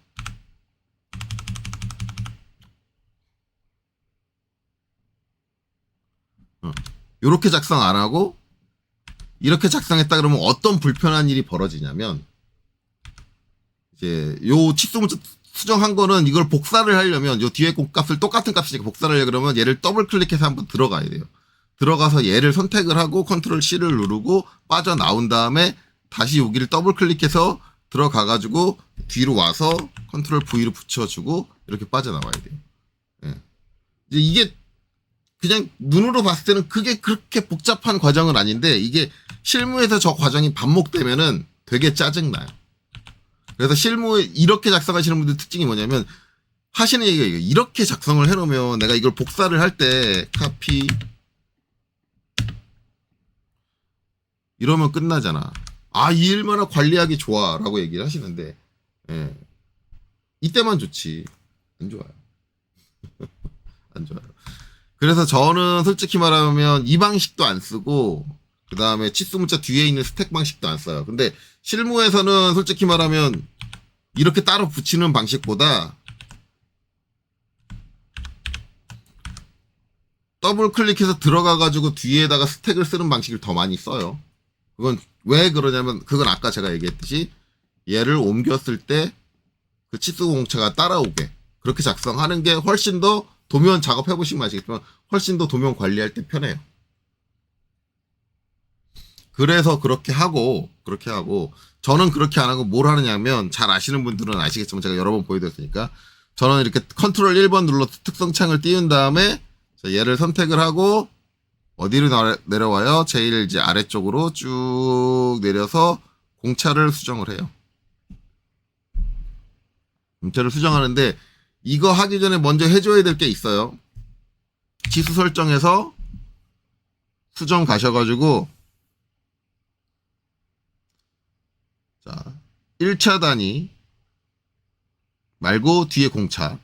이렇게 작성 안 하고 이렇게 작성했다 그러면 어떤 불편한 일이 벌어지냐면 이제 요 치수 문자 수정한 거는 이걸 복사를 하려면 요 뒤에 값을 똑같은 값이니까 복사를 하려 그러면 얘를 더블 클릭해서 한번 들어가야 돼요. 들어가서 얘를 선택을 하고 컨트롤 C를 누르고 빠져나온 다음에 다시 여기를 더블 클릭해서 들어가가지고 뒤로 와서 컨트롤 V로 붙여주고 이렇게 빠져나와야 돼요. 예. 이제 이게 그냥 눈으로 봤을 때는 그게 그렇게 복잡한 과정은 아닌데 이게 실무에서 저 과정이 반복되면은 되게 짜증나요. 그래서 실무에 이렇게 작성하시는 분들 특징이 뭐냐면 하시는 얘기가 이렇게 작성을 해놓으면 내가 이걸 복사를 할 때 카피 이러면 끝나잖아. 아, 이 일마나 관리하기 좋아 라고 얘기를 하시는데 예. 이때만 좋지 안 좋아요. 안 좋아요. 그래서 저는 솔직히 말하면 이 방식도 안 쓰고 그 다음에 치수 문자 뒤에 있는 스택 방식도 안 써요. 근데 실무에서는 솔직히 말하면 이렇게 따로 붙이는 방식보다 더블 클릭해서 들어가가지고 뒤에다가 스택을 쓰는 방식을 더 많이 써요. 그건 왜 그러냐면 그건 아까 제가 얘기했듯이 얘를 옮겼을 때 그 치수 공차가 따라오게 그렇게 작성하는 게 훨씬 더 도면 작업해보시면 아시겠지만 훨씬 더 도면 관리할 때 편해요. 그래서 그렇게 하고 저는 그렇게 안 하고 뭘 하느냐면 잘 아시는 분들은 아시겠지만 제가 여러 번 보여드렸으니까 저는 이렇게 컨트롤 1번 눌러서 특성창을 띄운 다음에 얘를 선택을 하고 어디로 내려와요? 제일 이제 아래쪽으로 쭉 내려서 공차를 수정을 해요. 공차를 수정하는데 이거 하기 전에 먼저 해줘야 될 게 있어요. 치수 설정에서 수정 가셔가지고 자 1차 단위 말고 뒤에 공차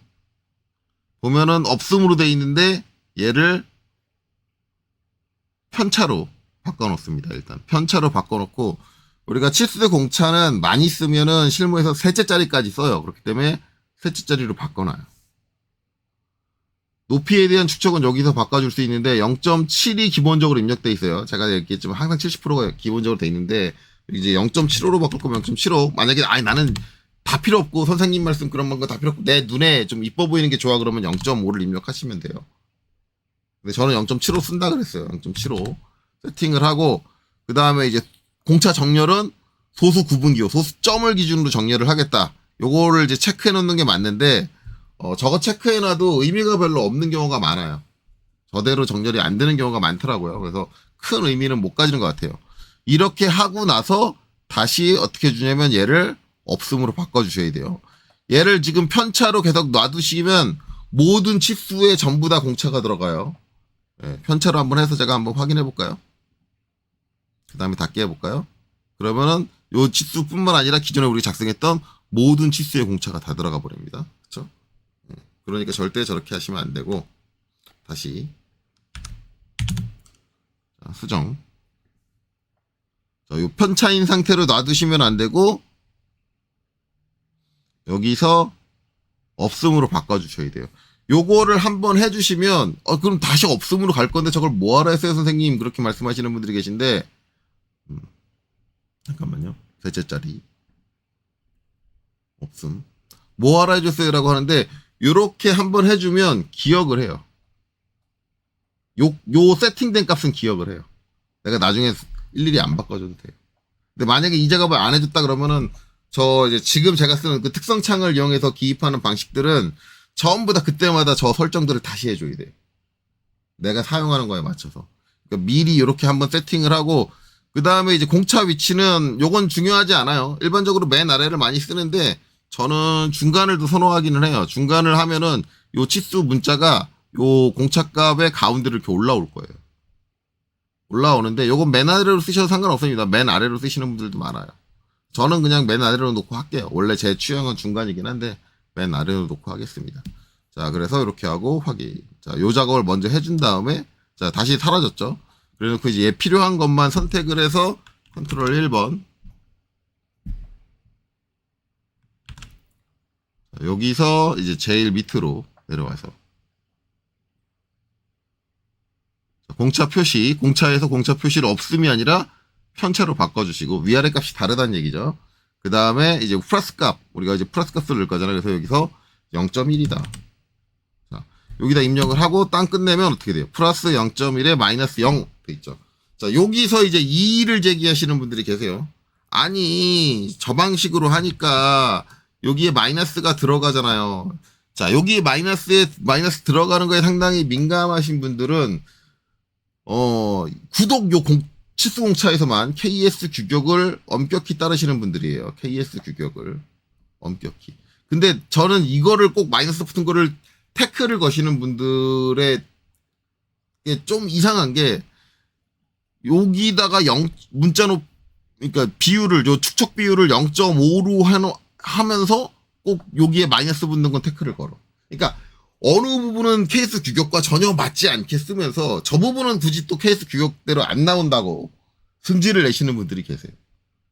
보면은 없음으로 돼 있는데 얘를 편차로 바꿔놓습니다. 일단 편차로 바꿔놓고 우리가 치수 공차는 많이 쓰면은 실무에서 셋째 자리까지 써요. 그렇기 때문에 셋째 자리로 바꿔놔요. 높이에 대한 축척은 여기서 바꿔줄 수 있는데 0.7이 기본적으로 입력돼 있어요. 제가 얘기했지만 항상 70%가 기본적으로 돼 있는데 이제 0.75로 바꿀 거면 0.75. 만약에 아니 나는 다 필요 없고 선생님 말씀 그런 거 다 필요 없고 내 눈에 좀 이뻐 보이는 게 좋아 그러면 0.5를 입력하시면 돼요. 근데 저는 0.75 쓴다 그랬어요. 0.75 세팅을 하고 그 다음에 이제 공차 정렬은 소수 구분기호, 소수점을 기준으로 정렬을 하겠다. 요거를 이제 체크해 놓는 게 맞는데 저거 체크해 놔도 의미가 별로 없는 경우가 많아요. 저대로 정렬이 안 되는 경우가 많더라고요. 그래서 큰 의미는 못 가지는 것 같아요. 이렇게 하고 나서 다시 어떻게 주냐면 얘를 없음으로 바꿔주셔야 돼요. 얘를 지금 편차로 계속 놔두시면 모든 치수에 전부 다 공차가 들어가요. 네, 편차로 한번 해서 제가 한번 확인해 볼까요? 그 다음에 닫게 해볼까요? 그러면은 요 치수뿐만 아니라 기존에 우리 작성했던 모든 치수의 공차가 다 들어가 버립니다. 그렇죠? 그러니까 절대 저렇게 하시면 안 되고 다시 자, 수정. 자, 요 편차인 상태로 놔두시면 안 되고 여기서 없음으로 바꿔주셔야 돼요. 요거를 한번 해주시면 그럼 다시 없음으로 갈 건데 저걸 뭐하라 했어요 선생님 그렇게 말씀하시는 분들이 계신데 잠깐만요. 셋째 자리 없음 뭐하라 해줬어요 라고 하는데 요렇게 한번 해주면 기억을 해요. 요 세팅된 값은 기억을 해요. 내가 나중에 일일이 안 바꿔줘도 돼요. 근데 만약에 이 작업을 안 해줬다 그러면은 저 이제 지금 제가 쓰는 그 특성창을 이용해서 기입하는 방식들은 전부 다 그때마다 저 설정들을 다시 해줘야 돼요. 내가 사용하는 거에 맞춰서. 그러니까 미리 이렇게 한번 세팅을 하고 그 다음에 이제 공차 위치는 요건 중요하지 않아요. 일반적으로 맨 아래를 많이 쓰는데 저는 중간을 더 선호하기는 해요. 중간을 하면은 요 치수 문자가 요 공차값의 가운데를 이렇게 올라올 거예요. 올라오는데 요건 맨 아래로 쓰셔도 상관없습니다. 맨 아래로 쓰시는 분들도 많아요. 저는 그냥 맨 아래로 놓고 할게요. 원래 제 취향은 중간이긴 한데 맨 아래로 놓고 하겠습니다. 자, 그래서 이렇게 하고 확인. 자, 요 작업을 먼저 해준 다음에 자, 다시 사라졌죠. 그래놓고 이제 얘 필요한 것만 선택을 해서 컨트롤 1번. 자, 여기서 이제 제일 밑으로 내려와서 자, 공차 표시, 공차에서 공차 표시를 없음이 아니라 편차로 바꿔주시고 위아래 값이 다르다는 얘기죠. 그 다음에 이제 플러스 값, 우리가 이제 플러스 값을 넣을 거잖아요. 그래서 여기서 0.1이다. 자, 여기다 입력을 하고 땅 끝내면 어떻게 돼요? 플러스 0.1에 마이너스 0 돼 있죠. 자, 여기서 이제 이의를 제기하시는 분들이 계세요. 아니, 저 방식으로 하니까 여기에 마이너스가 들어가잖아요. 자, 여기에 마이너스 들어가는 거에 상당히 민감하신 분들은 구독 요 치수 공차에서만 KS 규격을 엄격히 따르시는 분들이에요. KS 규격을 엄격히. 근데 저는 이거를 꼭 마이너스 붙은 거를 태클을 거시는 분들의 좀 이상한 게 여기다가 그러니까 비율을 요 축척 비율을 0.5로 하면서 꼭 여기에 마이너스 붙는 건 태클을 걸어. 그러니까 어느 부분은 케이스 규격과 전혀 맞지 않게 쓰면서 저 부분은 굳이 또 케이스 규격대로 안 나온다고 승질을 내시는 분들이 계세요.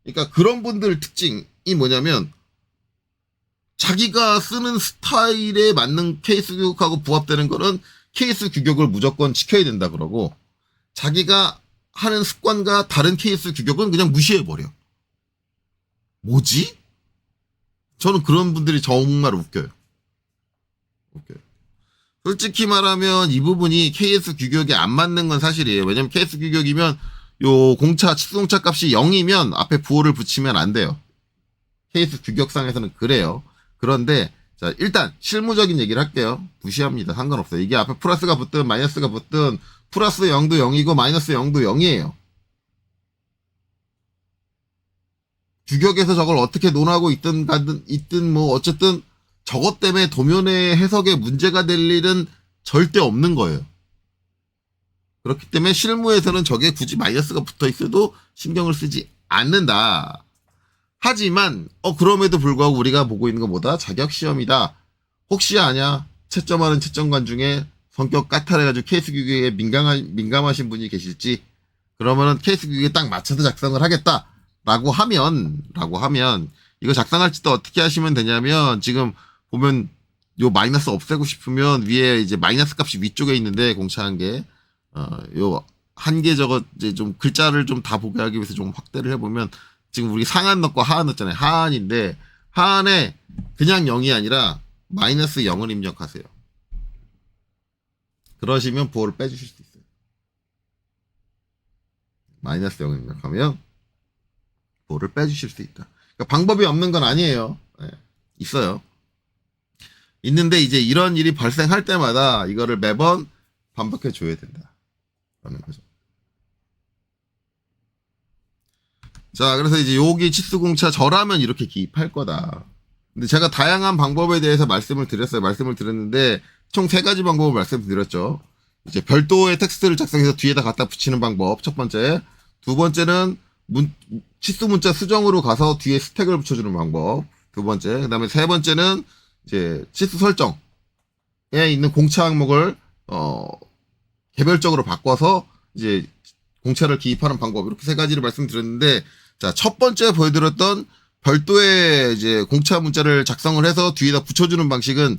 그러니까 그런 분들 특징이 뭐냐면 자기가 쓰는 스타일에 맞는 케이스 규격하고 부합되는 거는 케이스 규격을 무조건 지켜야 된다 그러고 자기가 하는 습관과 다른 케이스 규격은 그냥 무시해버려. 뭐지? 저는 그런 분들이 정말 웃겨요. 솔직히 말하면 이 부분이 KS 규격에 안 맞는 건 사실이에요. 왜냐면 KS 규격이면 요 치수공차 값이 0이면 앞에 부호를 붙이면 안 돼요. KS 규격상에서는 그래요. 그런데 자, 일단 실무적인 얘기를 할게요. 무시합니다. 상관없어요. 이게 앞에 플러스가 붙든 마이너스가 붙든 플러스 0도 0이고 마이너스 0도 0이에요. 규격에서 저걸 어떻게 논하고 있든 뭐 어쨌든 저것 때문에 도면의 해석에 문제가 될 일은 절대 없는 거예요. 그렇기 때문에 실무에서는 저게 굳이 마이너스가 붙어 있어도 신경을 쓰지 않는다. 하지만 그럼에도 불구하고 우리가 보고 있는 것보다 자격시험이다. 혹시 아냐? 채점하는 채점관 중에 성격 까탈해가지고 케이스 규격에 민감하신 분이 계실지 그러면은 케이스 규격에 딱 맞춰서 작성을 하겠다. 하면 이거 작성할지도 어떻게 하시면 되냐면 지금 보면 요 마이너스 없애고 싶으면 위에 이제 마이너스 값이 위쪽에 있는데 공차한 게 요 한 개 저거 이제 좀 글자를 좀 다 보게 하기 위해서 좀 확대를 해보면 지금 우리 상한 넣고 하한 넣었잖아요. 하한인데 하한에 그냥 0이 아니라 마이너스 0을 입력하세요. 그러시면 부호를 빼주실 수 있어요. 마이너스 0을 입력하면 부호를 빼주실 수 있다. 그러니까 방법이 없는 건 아니에요. 네, 있어요. 있는데 이제 이런 일이 발생할 때마다 이거를 매번 반복해 줘야 된다. 라는 거죠. 자, 그래서 이제 여기 치수공차 저라면 이렇게 기입할 거다. 근데 제가 다양한 방법에 대해서 말씀을 드렸는데 총 3가지 방법을 말씀드렸죠. 이제 별도의 텍스트를 작성해서 뒤에다 갖다 붙이는 방법 첫 번째. 두 번째는 치수 문자 수정으로 가서 뒤에 스택을 붙여주는 방법 두 번째. 그 다음에 세 번째는 이제 치수 설정에 있는 공차 항목을 개별적으로 바꿔서 이제 공차를 기입하는 방법 이렇게 3가지를 말씀드렸는데 자, 첫 번째 보여드렸던 별도의 이제 공차 문자를 작성을 해서 뒤에다 붙여주는 방식은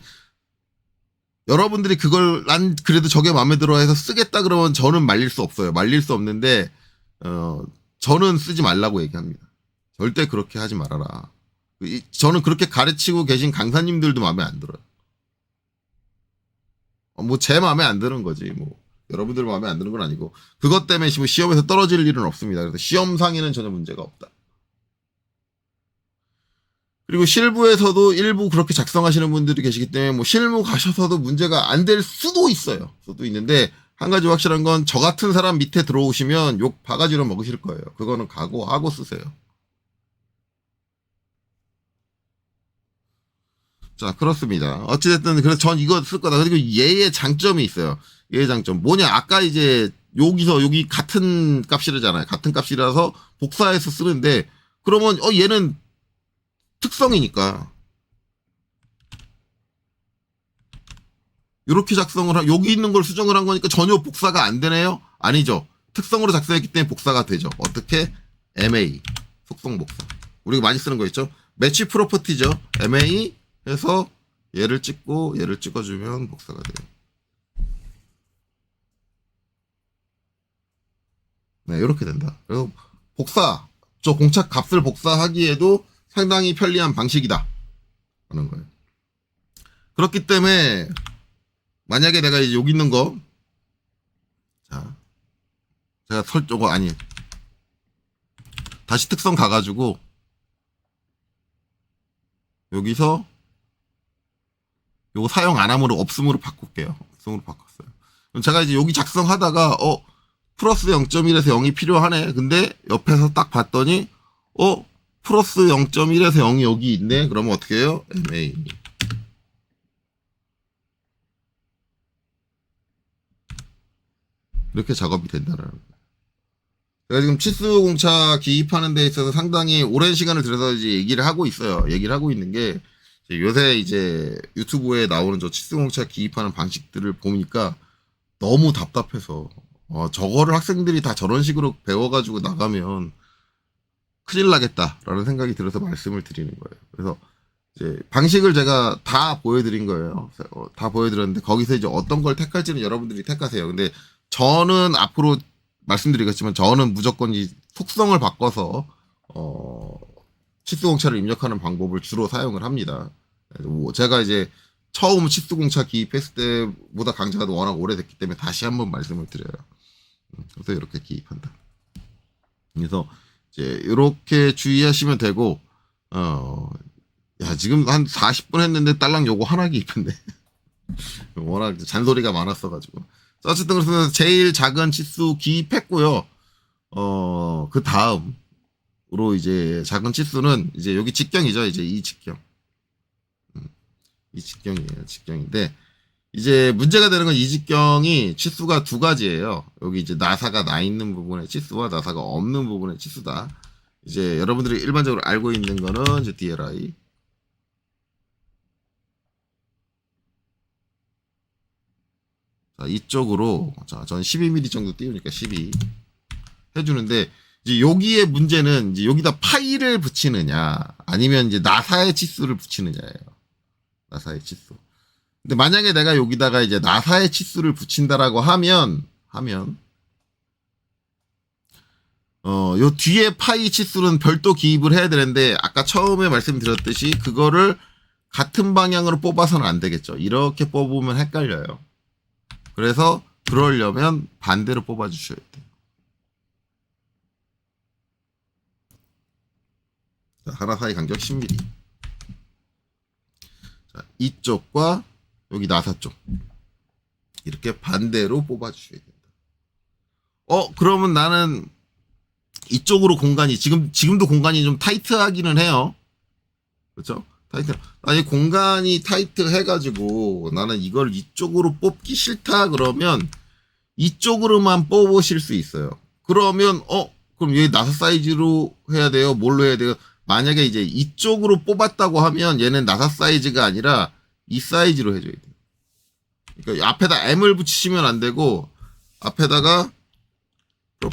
여러분들이 그걸 난 그래도 저게 마음에 들어 해서 쓰겠다 그러면 저는 말릴 수 없어요. 말릴 수 없는데 저는 쓰지 말라고 얘기합니다. 절대 그렇게 하지 말아라. 저는 그렇게 가르치고 계신 강사님들도 마음에 안 들어요. 뭐 제 마음에 안 드는 거지. 뭐 여러분들 마음에 안 드는 건 아니고 그것 때문에 시험에서 떨어질 일은 없습니다. 그래서 시험상에는 전혀 문제가 없다. 그리고 실무에서도 일부 그렇게 작성하시는 분들이 계시기 때문에 뭐 실무 가셔서도 문제가 안 될 수도 있어요. 수도 있는데 한 가지 확실한 건 저 같은 사람 밑에 들어오시면 욕 바가지로 먹으실 거예요. 그거는 각오하고 쓰세요. 자, 그렇습니다. 어찌됐든 그래서 전 이거 쓸 거다. 그리고 얘의 장점이 있어요. 얘의 장점 뭐냐? 아까 이제 여기 같은 값이라잖아요. 같은 값이라서 복사해서 쓰는데 그러면 얘는 특성이니까 이렇게 작성을 여기 있는 걸 수정을 한 거니까 전혀 복사가 안 되네요? 아니죠. 특성으로 작성했기 때문에 복사가 되죠. 어떻게? MA 속성 복사. 우리가 많이 쓰는 거 있죠. 매치 프로퍼티죠. MA 해서 얘를 찍고 얘를 찍어주면 복사가 돼요. 네, 이렇게 된다. 그래서 복사, 저 공차 값을 복사하기에도 상당히 편리한 방식이다. 하는 거예요. 그렇기 때문에 만약에 내가 이제 여기 있는 거, 자, 제가 다시 특성 가가지고 여기서 요거 사용 안 함으로 없음으로 바꿀게요. 없음으로 바꿨어요. 그럼 제가 이제 여기 작성하다가 플러스 0.1에서 0이 필요하네. 근데 옆에서 딱 봤더니 플러스 0.1에서 0이 여기 있네. 그러면 어떻게 해요? MA 이렇게 작업이 된다는 거예요. 제가 지금 치수 공차 기입하는 데 있어서 상당히 오랜 시간을 들여서 이제 얘기를 하고 있어요. 얘기를 하고 있는 게 요새 이제 유튜브에 나오는 저 치수 공차 기입하는 방식들을 보니까 너무 답답해서 저거를 학생들이 다 저런 식으로 배워가지고 나가면 큰일 나겠다라는 생각이 들어서 말씀을 드리는 거예요. 그래서 이제 방식을 제가 다 보여드린 거예요. 다 보여드렸는데 거기서 이제 어떤 걸 택할지는 여러분들이 택하세요. 근데 저는 앞으로 말씀드리겠지만 저는 무조건 이 속성을 바꿔서 치수공차를 입력하는 방법을 주로 사용을 합니다. 뭐 제가 이제 처음 치수공차 기입했을 때보다 강좌가 워낙 오래됐기 때문에 다시 한번 말씀을 드려요. 그래서 이렇게 기입한다. 그래서 이제 이렇게 주의하시면 되고 지금 한 40분 했는데 딸랑 요거 하나 기입했네. 워낙 잔소리가 많았어가지고. 어쨌든 그래서 제일 작은 치수 기입했고요. 그 다음으로 이제 작은 치수는 이제 여기 직경이죠. 이제 이 직경. 이 직경이에요. 직경인데 이제 문제가 되는 건 이 직경이 치수가 2가지예요. 여기 이제 나사가 나 있는 부분의 치수와 나사가 없는 부분의 치수다. 이제 여러분들이 일반적으로 알고 있는 거는 이제 DLI. 자, 이쪽으로 자, 저는 12mm 정도 띄우니까 12 해주는데 이제 여기에 문제는 이제 여기다 파이를 붙이느냐 아니면 이제 나사의 치수를 붙이느냐예요. 나사의 치수. 근데 만약에 내가 여기다가 이제 나사의 치수를 붙인다라고 하면 요 뒤에 파이 치수는 별도 기입을 해야 되는데 아까 처음에 말씀드렸듯이 그거를 같은 방향으로 뽑아서는 안 되겠죠. 이렇게 뽑으면 헷갈려요. 그래서 그러려면 반대로 뽑아 주셔야 돼요. 자, 하나 사이 간격 10mm. 자, 이쪽과 여기 나사 쪽 이렇게 반대로 뽑아 주셔야 된다. 그러면 나는 이쪽으로 공간이 지금도 공간이 좀 타이트하기는 해요. 그렇죠? 타이트. 아니 공간이 타이트 해가지고 나는 이걸 이쪽으로 뽑기 싫다 그러면 이쪽으로만 뽑으실 수 있어요. 그러면 그럼 여기 나사 사이즈로 해야 돼요? 뭘로 해야 돼요? 만약에 이제 이쪽으로 뽑았다고 하면 얘는 나사 사이즈가 아니라 이 사이즈로 해줘야 돼요. 그러니까 앞에다 M을 붙이시면 안 되고 앞에다가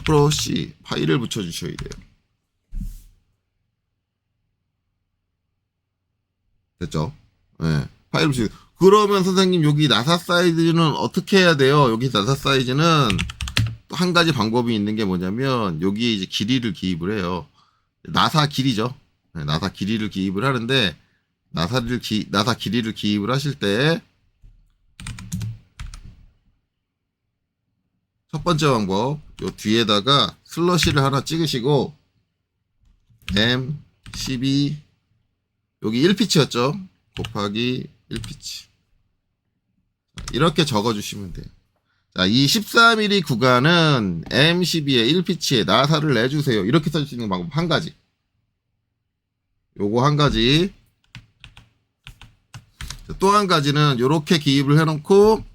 프로 C 파이를 붙여주셔야 돼요. 됐죠? 네, 파이를 붙여. 그러면 선생님 여기 나사 사이즈는 어떻게 해야 돼요? 여기 나사 사이즈는 또 한 가지 방법이 있는 게 뭐냐면 여기에 이제 길이를 기입을 해요. 나사 길이죠. 네, 나사 길이를 기입을 하는데 나사 길이를 기입을 하실 때 첫 번째 방법, 요 뒤에다가 슬러시를 하나 찍으시고 M 12 여기 1피치였죠? 곱하기 1피치 이렇게 적어주시면 돼요. 자, 이 14mm 구간은 M12에 1피치에 나사를 내주세요. 이렇게 써줄 수 있는 방법 한 가지. 요거 한 가지. 또 한 가지는 요렇게 기입을 해놓고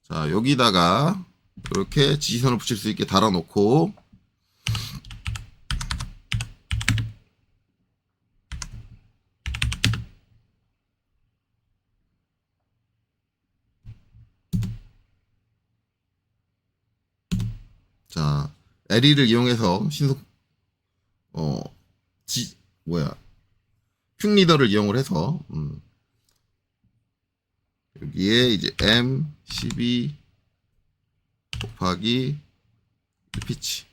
자, 여기다가 이렇게 지시선을 붙일 수 있게 달아놓고 자, LE를 이용해서 신속 퀵리더를 이용을 해서 여기에 이제 M12 곱하기 1피치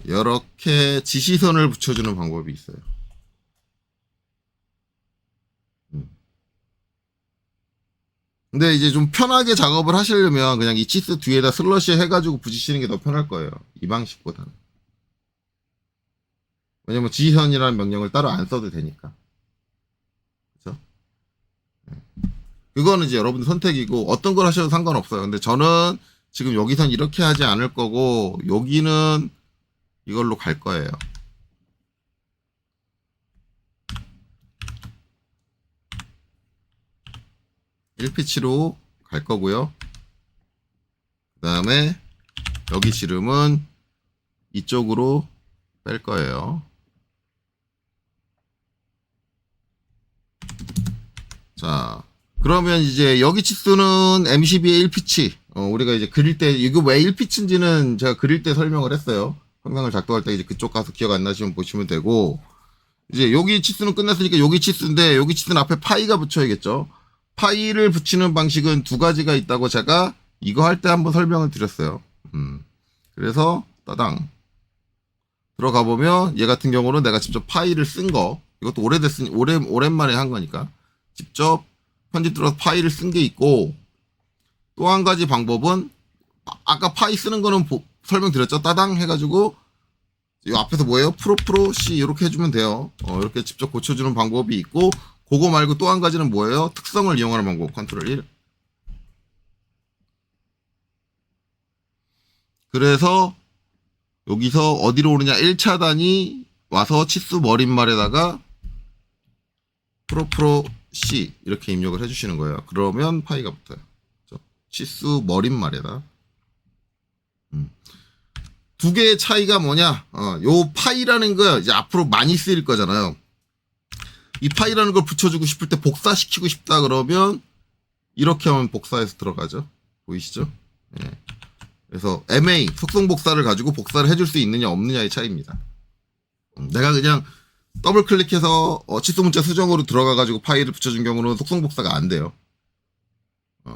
이렇게 지시선을 붙여주는 방법이 있어요. 근데 이제 좀 편하게 작업을 하시려면 그냥 이 치스 뒤에다 슬러시 해가지고 붙이시는 게 더 편할 거예요. 이 방식보다는. 왜냐면 지시선이라는 명령을 따로 안 써도 되니까. 그렇죠? 그거는 이제 여러분들 선택이고 어떤 걸 하셔도 상관없어요. 근데 저는 지금 여기선 이렇게 하지 않을 거고 여기는 이걸로 갈 거예요. (1피치로) 갈 거고요. 그 다음에 여기 지름은 이쪽으로 뺄 거예요. 자, 그러면 이제 여기 치수는 M12의 1피치. 우리가 이제 그릴 때, 이거 왜 1피치인지는 제가 그릴 때 설명을 했어요. 형상을 작동할 때 이제 그쪽 가서 기억 안 나시면 보시면 되고, 이제 여기 치수는 끝났으니까 여기 치수인데, 여기 치수는 앞에 파이가 붙여야겠죠. 파이를 붙이는 방식은 두 가지가 있다고 제가 이거 할 때 한번 설명을 드렸어요. 그래서, 따당. 들어가 보면, 얘 같은 경우는 내가 직접 파이를 쓴 거, 이것도 오랜만에 한 거니까, 직접 편집 들어서 파이를 쓴 게 있고, 또 한 가지 방법은 아까 파이 쓰는 거는 설명드렸죠. 따당 해가지고 이 앞에서 뭐예요? 프로 C 이렇게 해주면 돼요. 이렇게 직접 고쳐주는 방법이 있고, 그거 말고 또 한 가지는 뭐예요? 특성을 이용하는 방법. 컨트롤 1. 그래서 여기서 어디로 오느냐? 1차단이 와서 치수 머릿말에다가 프로 C 이렇게 입력을 해주시는 거예요. 그러면 파이가 붙어요. 치수 머릿말에다. 두 개의 차이가 뭐냐? 요 파이라는 거 이제 앞으로 많이 쓰일 거잖아요. 이 파이라는 걸 붙여주고 싶을 때 복사시키고 싶다 그러면 이렇게 하면 복사해서 들어가죠. 보이시죠? 예. 그래서 MA 속성 복사를 가지고 복사를 해줄 수 있느냐 없느냐의 차이입니다. 내가 그냥 더블 클릭해서 칫솔 문자 수정으로 들어가 가지고 파일을 붙여준 경우는 속성 복사가 안 돼요.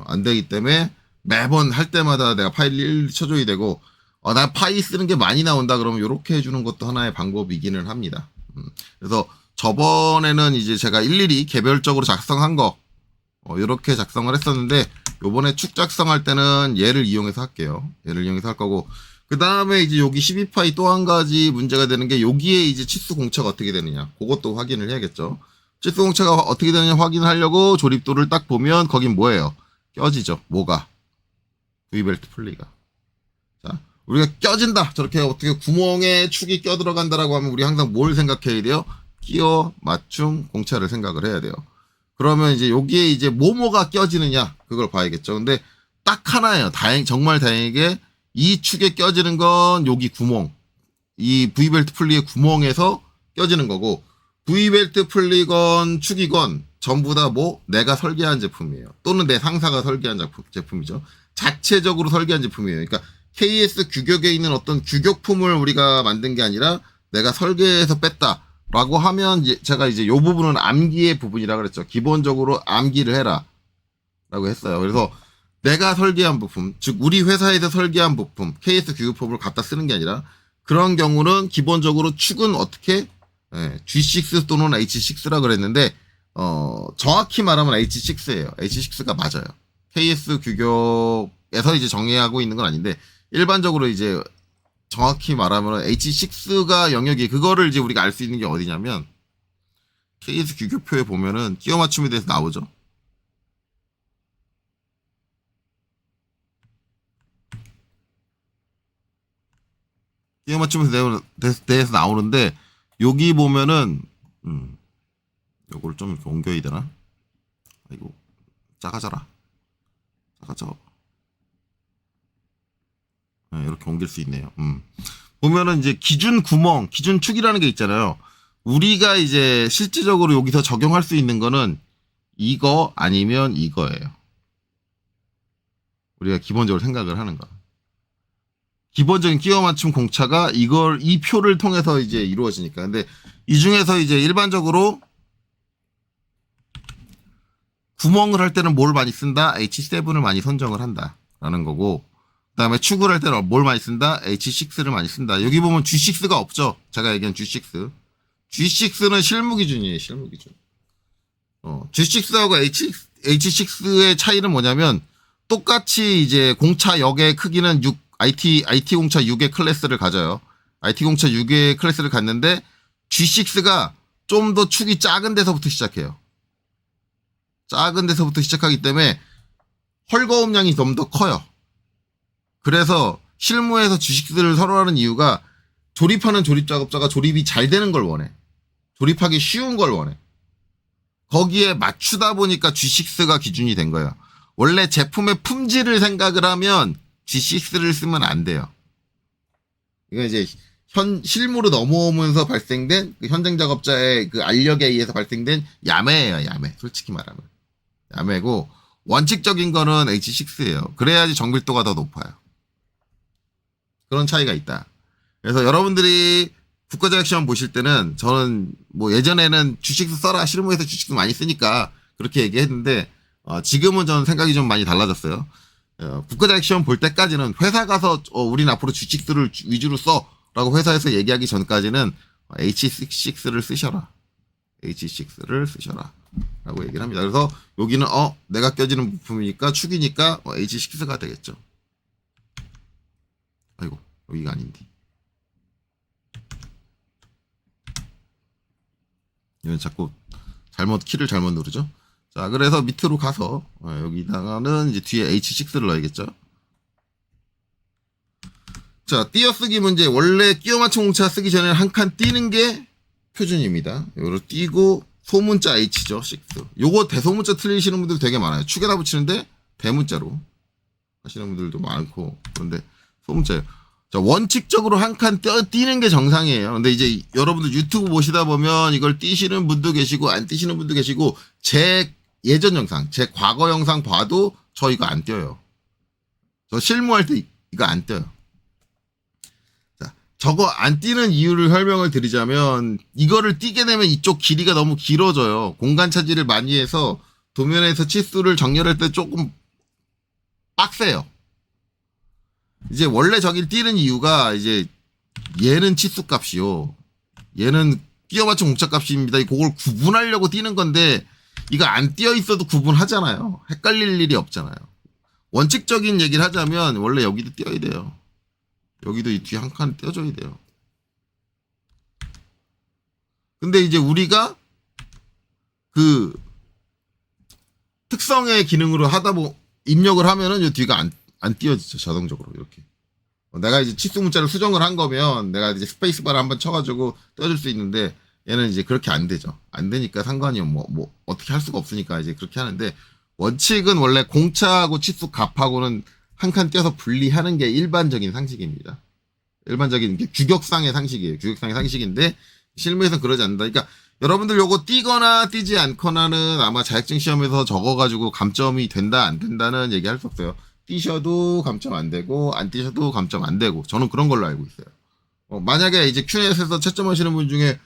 안 되기 때문에 매번 할 때마다 내가 파일을 일일이 쳐줘야 되고 나 파일 쓰는 게 많이 나온다 그러면 이렇게 해주는 것도 하나의 방법이기는 합니다. 그래서 저번에는 이제 제가 일일이 개별적으로 작성한 거 이렇게 작성을 했었는데 요번에 축 작성할 때는 얘를 이용해서 할게요. 얘를 이용해서 할 거고 그 다음에 이제 여기 12파이 또 한 가지 문제가 되는 게 여기에 이제 치수 공차가 어떻게 되느냐 그것도 확인을 해야겠죠. 치수 공차가 어떻게 되느냐 확인하려고 조립도를 딱 보면 거긴 뭐예요? 껴지죠. 뭐가? V벨트 플리가. 자, 우리가 껴진다. 저렇게 어떻게 구멍에 축이 껴 들어간다라고 하면 우리 항상 뭘 생각해야 돼요? 끼워, 맞춤, 공차를 생각을 해야 돼요. 그러면 이제 여기에 이제 뭐가 껴지느냐 그걸 봐야겠죠. 근데 딱 하나예요. 정말 다행이게 이 축에 껴지는 건 여기 구멍, 이 V벨트 플리의 구멍에서 껴지는 거고 V벨트 플리건 축이건 전부 다 내가 설계한 제품이에요. 또는 내 상사가 설계한 제품이죠. 자체적으로 설계한 제품이에요. 그러니까 KS 규격에 있는 어떤 규격품을 우리가 만든 게 아니라 내가 설계해서 뺐다라고 하면 제가 이제 요 부분은 암기의 부분이라 그랬죠. 기본적으로 암기를 해라 라고 했어요. 그래서 내가 설계한 부품, 즉 우리 회사에서 설계한 부품, KS 규격품을 갖다 쓰는 게 아니라 그런 경우는 기본적으로 축은 어떻게 G6 또는 H6라 그랬는데 정확히 말하면 H6예요. H6가 맞아요. KS 규격에서 이제 정의하고 있는 건 아닌데 일반적으로 이제 정확히 말하면 H6가 영역이 그거를 이제 우리가 알 수 있는 게 어디냐면 KS 규격표에 보면은 끼워 맞춤에 대해서 나오죠. 끼워 맞춤에 대해서 나오는데 여기 보면은 요걸 좀 이렇게 옮겨야 되나? 아이고 작아져라. 이렇게 옮길 수 있네요. 보면은 이제 기준 구멍, 기준 축이라는 게 있잖아요. 우리가 이제 실질적으로 여기서 적용할 수 있는 거는 이거 아니면 이거예요. 우리가 기본적으로 생각을 하는 거. 기본적인 끼워 맞춤 공차가 이 표를 통해서 이제 이루어지니까. 근데 이 중에서 이제 일반적으로 구멍을 할 때는 뭘 많이 쓴다? H7을 많이 선정을 한다. 라는 거고, 그 다음에 축을 할 때는 뭘 많이 쓴다? H6를 많이 쓴다. 여기 보면 G6가 없죠? 제가 얘기한 G6. G6는 실무 기준이에요, 실무 기준. G6하고 H6의 차이는 뭐냐면, 똑같이 이제 공차 역의 크기는 IT 공차 6의 클래스를 가져요. IT 공차 6의 클래스를 갖는데, G6가 좀 더 축이 작은 데서부터 시작해요. 작은 데서부터 시작하기 때문에 헐거움량이 좀 더 커요. 그래서 실무에서 G6를 선호하는 이유가 조립하는 조립 작업자가 조립이 잘 되는 걸 원해. 조립하기 쉬운 걸 원해. 거기에 맞추다 보니까 G6가 기준이 된 거예요. 원래 제품의 품질을 생각을 하면 G6를 쓰면 안 돼요. 이건 이제 실무로 넘어오면서 발생된 그 현장 작업자의 그 알력에 의해서 발생된 야매예요, 야매. 솔직히 말하면. 야매고 원칙적인 거는 H6예요. 그래야지 정밀도가 더 높아요. 그런 차이가 있다. 그래서 여러분들이 국가자격 시험 보실 때는 저는 예전에는 G6 써라 실무에서 G6 많이 쓰니까 그렇게 얘기했는데 지금은 저는 생각이 좀 많이 달라졌어요. 국가자격 시험 볼 때까지는 회사 가서 우린 앞으로 G6를 위주로 써라고 회사에서 얘기하기 전까지는 H6를 쓰셔라. H6를 쓰셔라. 라고 얘기를 합니다. 그래서 여기는 내가 껴지는 부품이니까 축이니까 H6가 되겠죠. 아이고 여기가 아닌데. 이건 자꾸 키를 잘못 누르죠. 자, 그래서 밑으로 가서 여기다가는 이제 뒤에 H6를 넣어야겠죠. 자, 띄어쓰기 문제. 원래 끼워 맞춤 공차 쓰기 전에 한 칸 띄는 게 표준입니다. 요거 띄고 소문자 H죠. 6. 요거 대소문자 틀리시는 분들 되게 많아요. 축에다 붙이는데 대문자로 하시는 분들도 많고. 그런데 소문자예요. 자, 원칙적으로 한 칸 띄는 게 정상이에요. 근데 이제 여러분들 유튜브 보시다 보면 이걸 띄시는 분도 계시고 안 띄시는 분도 계시고 제 예전 영상, 제 과거 영상 봐도 저 이거 안 띄어요. 저 실무할 때 이거 안 띄어요. 자, 저거 안 띄는 이유를 설명을 드리자면 이거를 띄게 되면 이쪽 길이가 너무 길어져요. 공간 차지를 많이 해서 도면에서 치수를 정렬할 때 조금 빡세요. 이제 원래 저길 띄는 이유가 이제 얘는 치수 값이요. 얘는 끼워 맞춘 공차 값입니다. 그걸 구분하려고 띄는 건데 이거 안 띄어 있어도 구분하잖아요. 헷갈릴 일이 없잖아요. 원칙적인 얘기를 하자면 원래 여기도 띄어야 돼요. 여기도 이 뒤에 한 칸 띄어줘야 돼요. 근데 이제 우리가 그 특성의 기능으로 하다 입력을 하면은 이 뒤가 안 띄어지죠. 자동적으로 이렇게. 내가 이제 치수 문자를 수정을 한 거면 내가 이제 스페이스바를 한번 쳐가지고 떼어줄 수 있는데 얘는 이제 그렇게 안 되죠. 안 되니까 상관이 뭐 어떻게 할 수가 없으니까 이제 그렇게 하는데 원칙은 원래 공차하고 치수 값하고는 한 칸 떼어서 분리하는 게 일반적인 상식입니다. 일반적인 게 규격상의 상식이에요. 규격상의 상식인데 실무에서 그러지 않는다. 그러니까 여러분들 요거 띄거나 띄지 않거나는 아마 자격증 시험에서 적어가지고 감점이 된다 안 된다는 얘기 할 수 없어요. 띄셔도 감점 안 되고 안 띄셔도 감점 안 되고 저는 그런 걸로 알고 있어요. 만약에 이제 Q&A에서 채점하시는 분 중에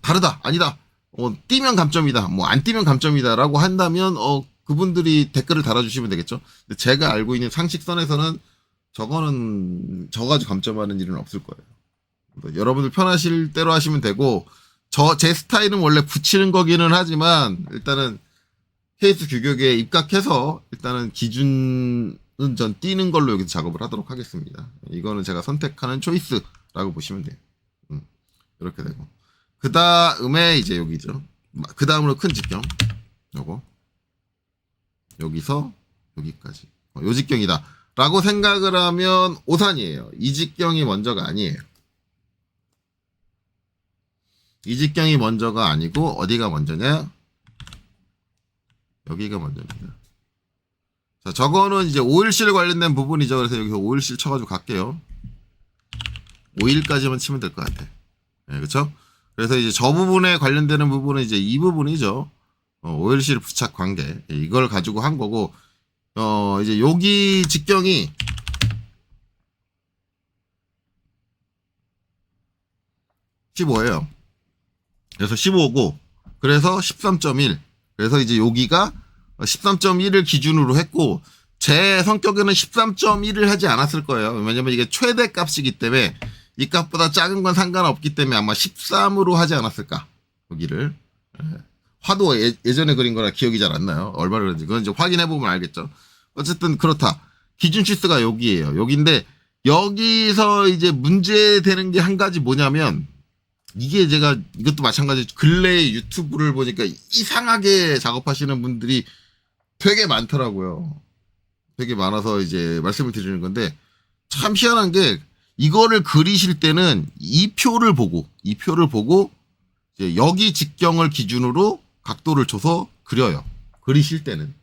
다르다 아니다 띄면 감점이다 뭐 안 띄면 감점이다라고 한다면 그분들이 댓글을 달아주시면 되겠죠. 근데 제가 알고 있는 상식선에서는 저거는 저 가지고 감점하는 일은 없을 거예요. 여러분들 편하실 대로 하시면 되고 제 스타일은 원래 붙이는 거기는 하지만 일단은 케이스 규격에 입각해서 일단은 기준은 전 띄는 걸로 여기서 작업을 하도록 하겠습니다. 이거는 제가 선택하는 초이스라고 보시면 돼요. 이렇게 되고 그 다음에 이제 여기죠. 그 다음으로 큰 직경 요거 여기서 여기까지 요 직경이다 라고 생각을 하면 오산이에요. 이 직경이 먼저가 아니에요. 이 직경이 먼저가 아니고 어디가 먼저냐? 여기가 먼저입니다. 자, 저거는 이제 오일실 관련된 부분이죠. 그래서 여기서 오일실 쳐가지고 갈게요. 5일까지만 치면 될 것 같아. 네, 그쵸? 그래서 이제 저 부분에 관련되는 부분은 이제 이 부분이죠. 오일실 부착 관계. 이걸 가지고 한 거고, 이제 여기 직경이 15예요. 그래서 15고, 그래서 13.1. 그래서 이제 여기가 13.1을 기준으로 했고, 제 성격에는 13.1을 하지 않았을 거예요. 왜냐면 이게 최대 값이기 때문에 이 값보다 작은 건 상관없기 때문에 아마 13으로 하지 않았을까. 여기를. 화도 예전에 그린 거라 기억이 잘 안 나요. 얼마나 그런지. 그건 이제 확인해보면 알겠죠. 어쨌든 그렇다. 기준 치수가 여기에요. 여기인데, 여기서 이제 문제되는 게 한 가지 뭐냐면, 이게 제가 이것도 마찬가지 근래에 유튜브를 보니까 이상하게 작업하시는 분들이 되게 많더라고요. 되게 많아서 이제 말씀을 드리는 건데 참 희한한 게 이거를 그리실 때는 이 표를 보고 이제 여기 직경을 기준으로 각도를 줘서 그려요. 그리실 때는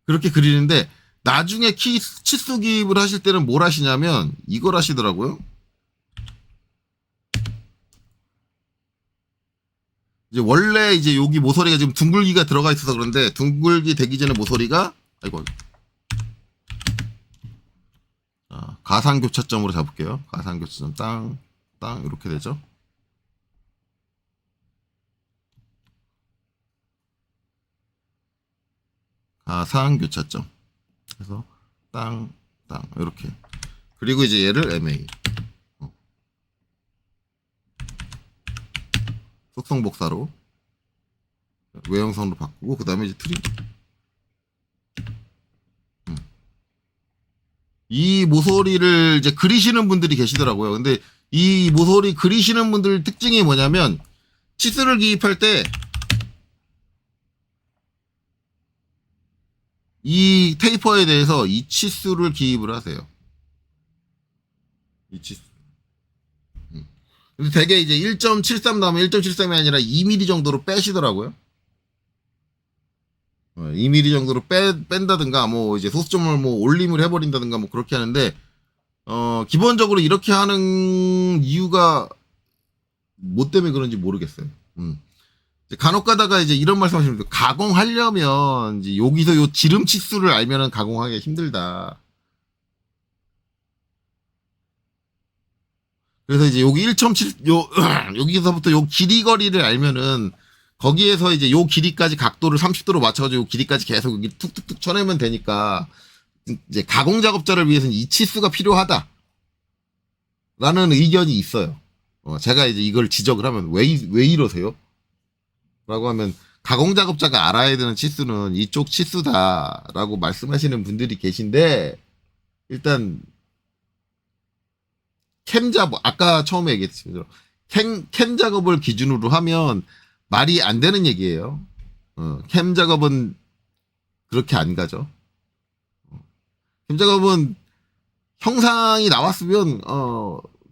그렇게 그리는데 나중에 치수 기입을 하실 때는 뭘 하시냐면 이걸 하시더라고요. 이제 원래 이제 여기 모서리가 지금 둥글기가 들어가 있어서 그런데 둥글기 되기 전에 모서리가 아이고 가상교차점으로 잡을게요. 가상교차점 땅 이렇게 되죠. 가상교차점 그래서 땅 이렇게 그리고 이제 얘를 MA 속성복사로 외형선으로 바꾸고 그 다음에 이제 트림 이 모서리를 이제 그리시는 분들이 계시더라고요. 근데 이 모서리 그리시는 분들 특징이 뭐냐면 치수를 기입할 때 이 테이퍼에 대해서 이 치수를 기입을 하세요. 이 치수. 근데 되게 이제 1.73 나오면 1.73이 아니라 2mm 정도로 빼시더라고요. 2mm 정도로 뺀다든가, 뭐, 이제 소수점을 뭐, 올림을 해버린다든가, 뭐, 그렇게 하는데, 기본적으로 이렇게 하는 이유가, 뭐 때문에 그런지 모르겠어요. 간혹 가다가 이제 이런 말씀 하시면 돼요. 가공하려면, 이제 여기서 요 지름 치수를 알면은 가공하기가 힘들다. 그래서 이제 여기 1.7, 여기서부터 요 길이 거리를 알면은, 거기에서 이제 요 길이까지 각도를 30도로 맞춰가지고 요 길이까지 계속 여기 툭툭툭 쳐내면 되니까, 이제 가공 작업자를 위해서는 이 치수가 필요하다. 라는 의견이 있어요. 제가 이제 이걸 지적을 하면, 왜 이러세요? 라고 하면, 가공 작업자가 알아야 되는 치수는 이쪽 치수다. 라고 말씀하시는 분들이 계신데, 일단, 캠 작업, 아까 처음에 얘기했죠. 캠 작업을 기준으로 하면 말이 안 되는 얘기예요. 캠 작업은 그렇게 안 가죠. 캠 작업은 형상이 나왔으면,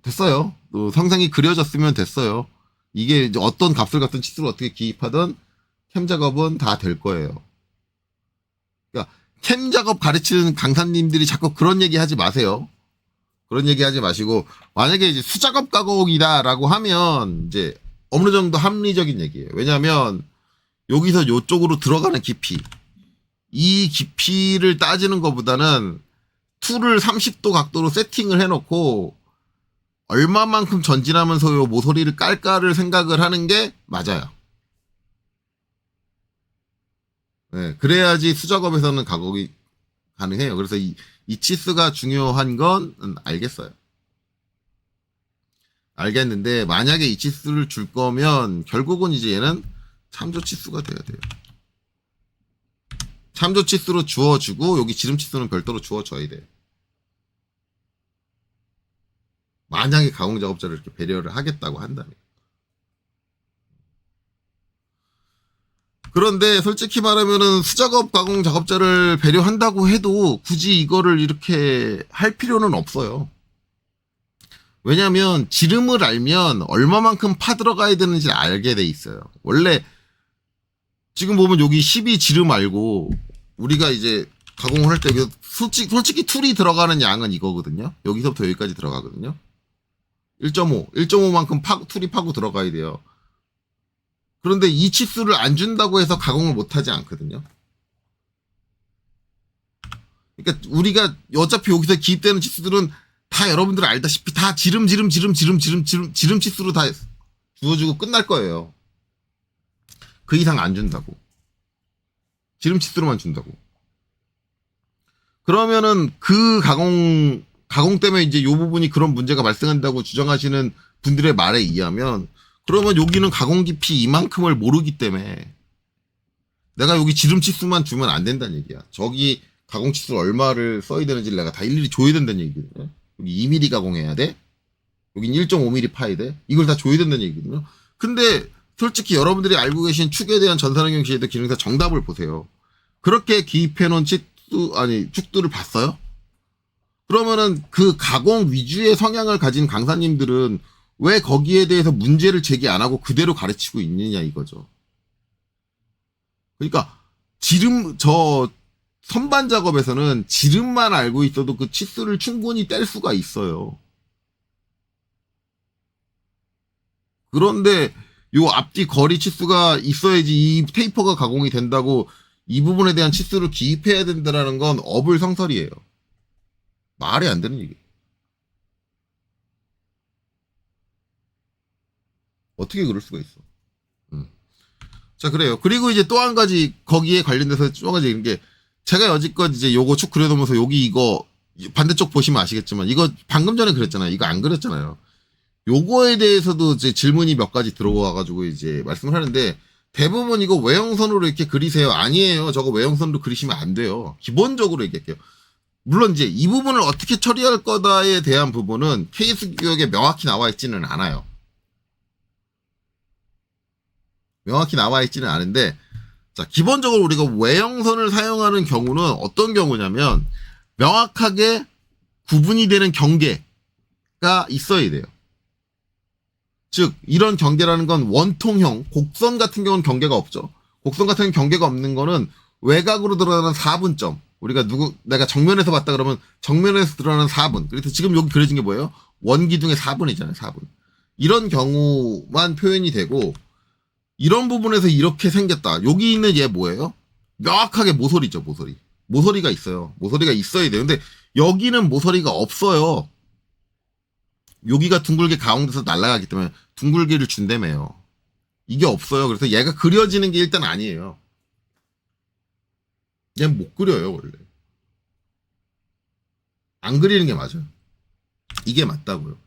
됐어요. 또 형상이 그려졌으면 됐어요. 이게 이제 어떤 값을 갖든 치수를 어떻게 기입하든 캠 작업은 다 될 거예요. 그러니까 캠 작업 가르치는 강사님들이 자꾸 그런 얘기 하지 마세요. 그런 얘기 하지 마시고, 만약에 이제 수작업 가공이다라고 하면, 이제 어느 정도 합리적인 얘기예요. 왜냐면, 여기서 요쪽으로 들어가는 깊이, 이 깊이를 따지는 것보다는 툴을 30도 각도로 세팅을 해놓고, 얼마만큼 전진하면서 요 모서리를 깔까를 생각을 하는 게 맞아요. 네, 그래야지 수작업에서는 가공이 가능해요. 그래서 이 치수가 중요한 건 알겠어요. 알겠는데, 만약에 이 치수를 줄 거면, 결국은 이제 얘는 참조 치수가 돼야 돼요. 참조 치수로 주어주고, 여기 지름 치수는 별도로 주어줘야 돼요. 만약에 가공 작업자를 이렇게 배려를 하겠다고 한다면. 그런데 솔직히 말하면은 수작업 가공 작업자를 배려한다고 해도 굳이 이거를 이렇게 할 필요는 없어요. 왜냐면 지름을 알면 얼마만큼 파 들어가야 되는지 알게 돼 있어요. 원래 지금 보면 여기 12 지름 알고 우리가 이제 가공을 할 때 솔직히 툴이 들어가는 양은 이거거든요. 여기서부터 여기까지 들어가거든요. 1.5만큼 툴이 파고 들어가야 돼요. 그런데 이 치수를 안 준다고 해서 가공을 못 하지 않거든요. 그러니까 우리가 어차피 여기서 기입되는 치수들은 다 여러분들 알다시피 다 지름 치수로 다 주어주고 끝날 거예요. 그 이상 안 준다고. 지름 치수로만 준다고. 그러면은 그 가공 때문에 이제 요 부분이 그런 문제가 발생한다고 주장하시는 분들의 말에 의하면, 그러면 여기는 가공 깊이 이만큼을 모르기 때문에 내가 여기 지름 치수만 주면 안 된다는 얘기야. 저기 가공 치수 얼마를 써야 되는지 내가 다 일일이 줘야 된다는 얘기거든요. 여기 2mm 가공해야 돼. 여긴 1.5mm 파야 돼. 이걸 다 줘야 된다는 얘기거든요. 근데 솔직히 여러분들이 알고 계신 축에 대한 전산환경 시에도 기능사 정답을 보세요. 그렇게 기입해놓은 축들을 봤어요? 그러면은 그 가공 위주의 성향을 가진 강사님들은 왜 거기에 대해서 문제를 제기 안 하고 그대로 가르치고 있느냐 이거죠. 그러니까 선반 작업에서는 지름만 알고 있어도 그 치수를 충분히 뗄 수가 있어요. 그런데 요 앞뒤 거리 치수가 있어야지 이 테이퍼가 가공이 된다고 이 부분에 대한 치수를 기입해야 된다는 건 어불성설이에요. 말이 안 되는 얘기. 어떻게 그럴 수가 있어. 자, 그래요. 그리고 이제 또 한 가지, 거기에 관련돼서 또 한 가지 이런 게, 제가 여지껏 이제 요거 축 그려놓으면서 여기 이거, 반대쪽 보시면 아시겠지만, 이거 방금 전에 그랬잖아요. 이거 안 그렸잖아요. 요거에 대해서도 이제 질문이 몇 가지 들어와가지고 이제 말씀을 하는데, 대부분 이거 외형선으로 이렇게 그리세요. 아니에요. 저거 외형선으로 그리시면 안 돼요. 기본적으로 얘기할게요. 물론 이제 이 부분을 어떻게 처리할 거다에 대한 부분은 KS 규격에 명확히 나와 있지는 않아요. 명확히 나와 있지는 않은데, 자, 기본적으로 우리가 외형선을 사용하는 경우는 어떤 경우냐면, 명확하게 구분이 되는 경계가 있어야 돼요. 즉, 이런 경계라는 건 원통형, 곡선 같은 경우는 경계가 없죠. 곡선 같은 경계가 없는 거는 외곽으로 드러나는 4분점. 우리가 내가 정면에서 봤다 그러면 정면에서 드러나는 4분. 그래서 지금 여기 그려진 게 뭐예요? 원기둥의 4분이잖아요, 4분. 이런 경우만 표현이 되고, 이런 부분에서 이렇게 생겼다. 여기 있는 얘 뭐예요? 명확하게 모서리죠, 모서리. 모서리가 있어요. 모서리가 있어야 돼요. 근데 여기는 모서리가 없어요. 여기가 둥글게 가운데서 날아가기 때문에 둥글기를 준다며요. 이게 없어요. 그래서 얘가 그려지는 게 일단 아니에요. 얘는 못 그려요, 원래. 안 그리는 게 맞아요. 이게 맞다고요.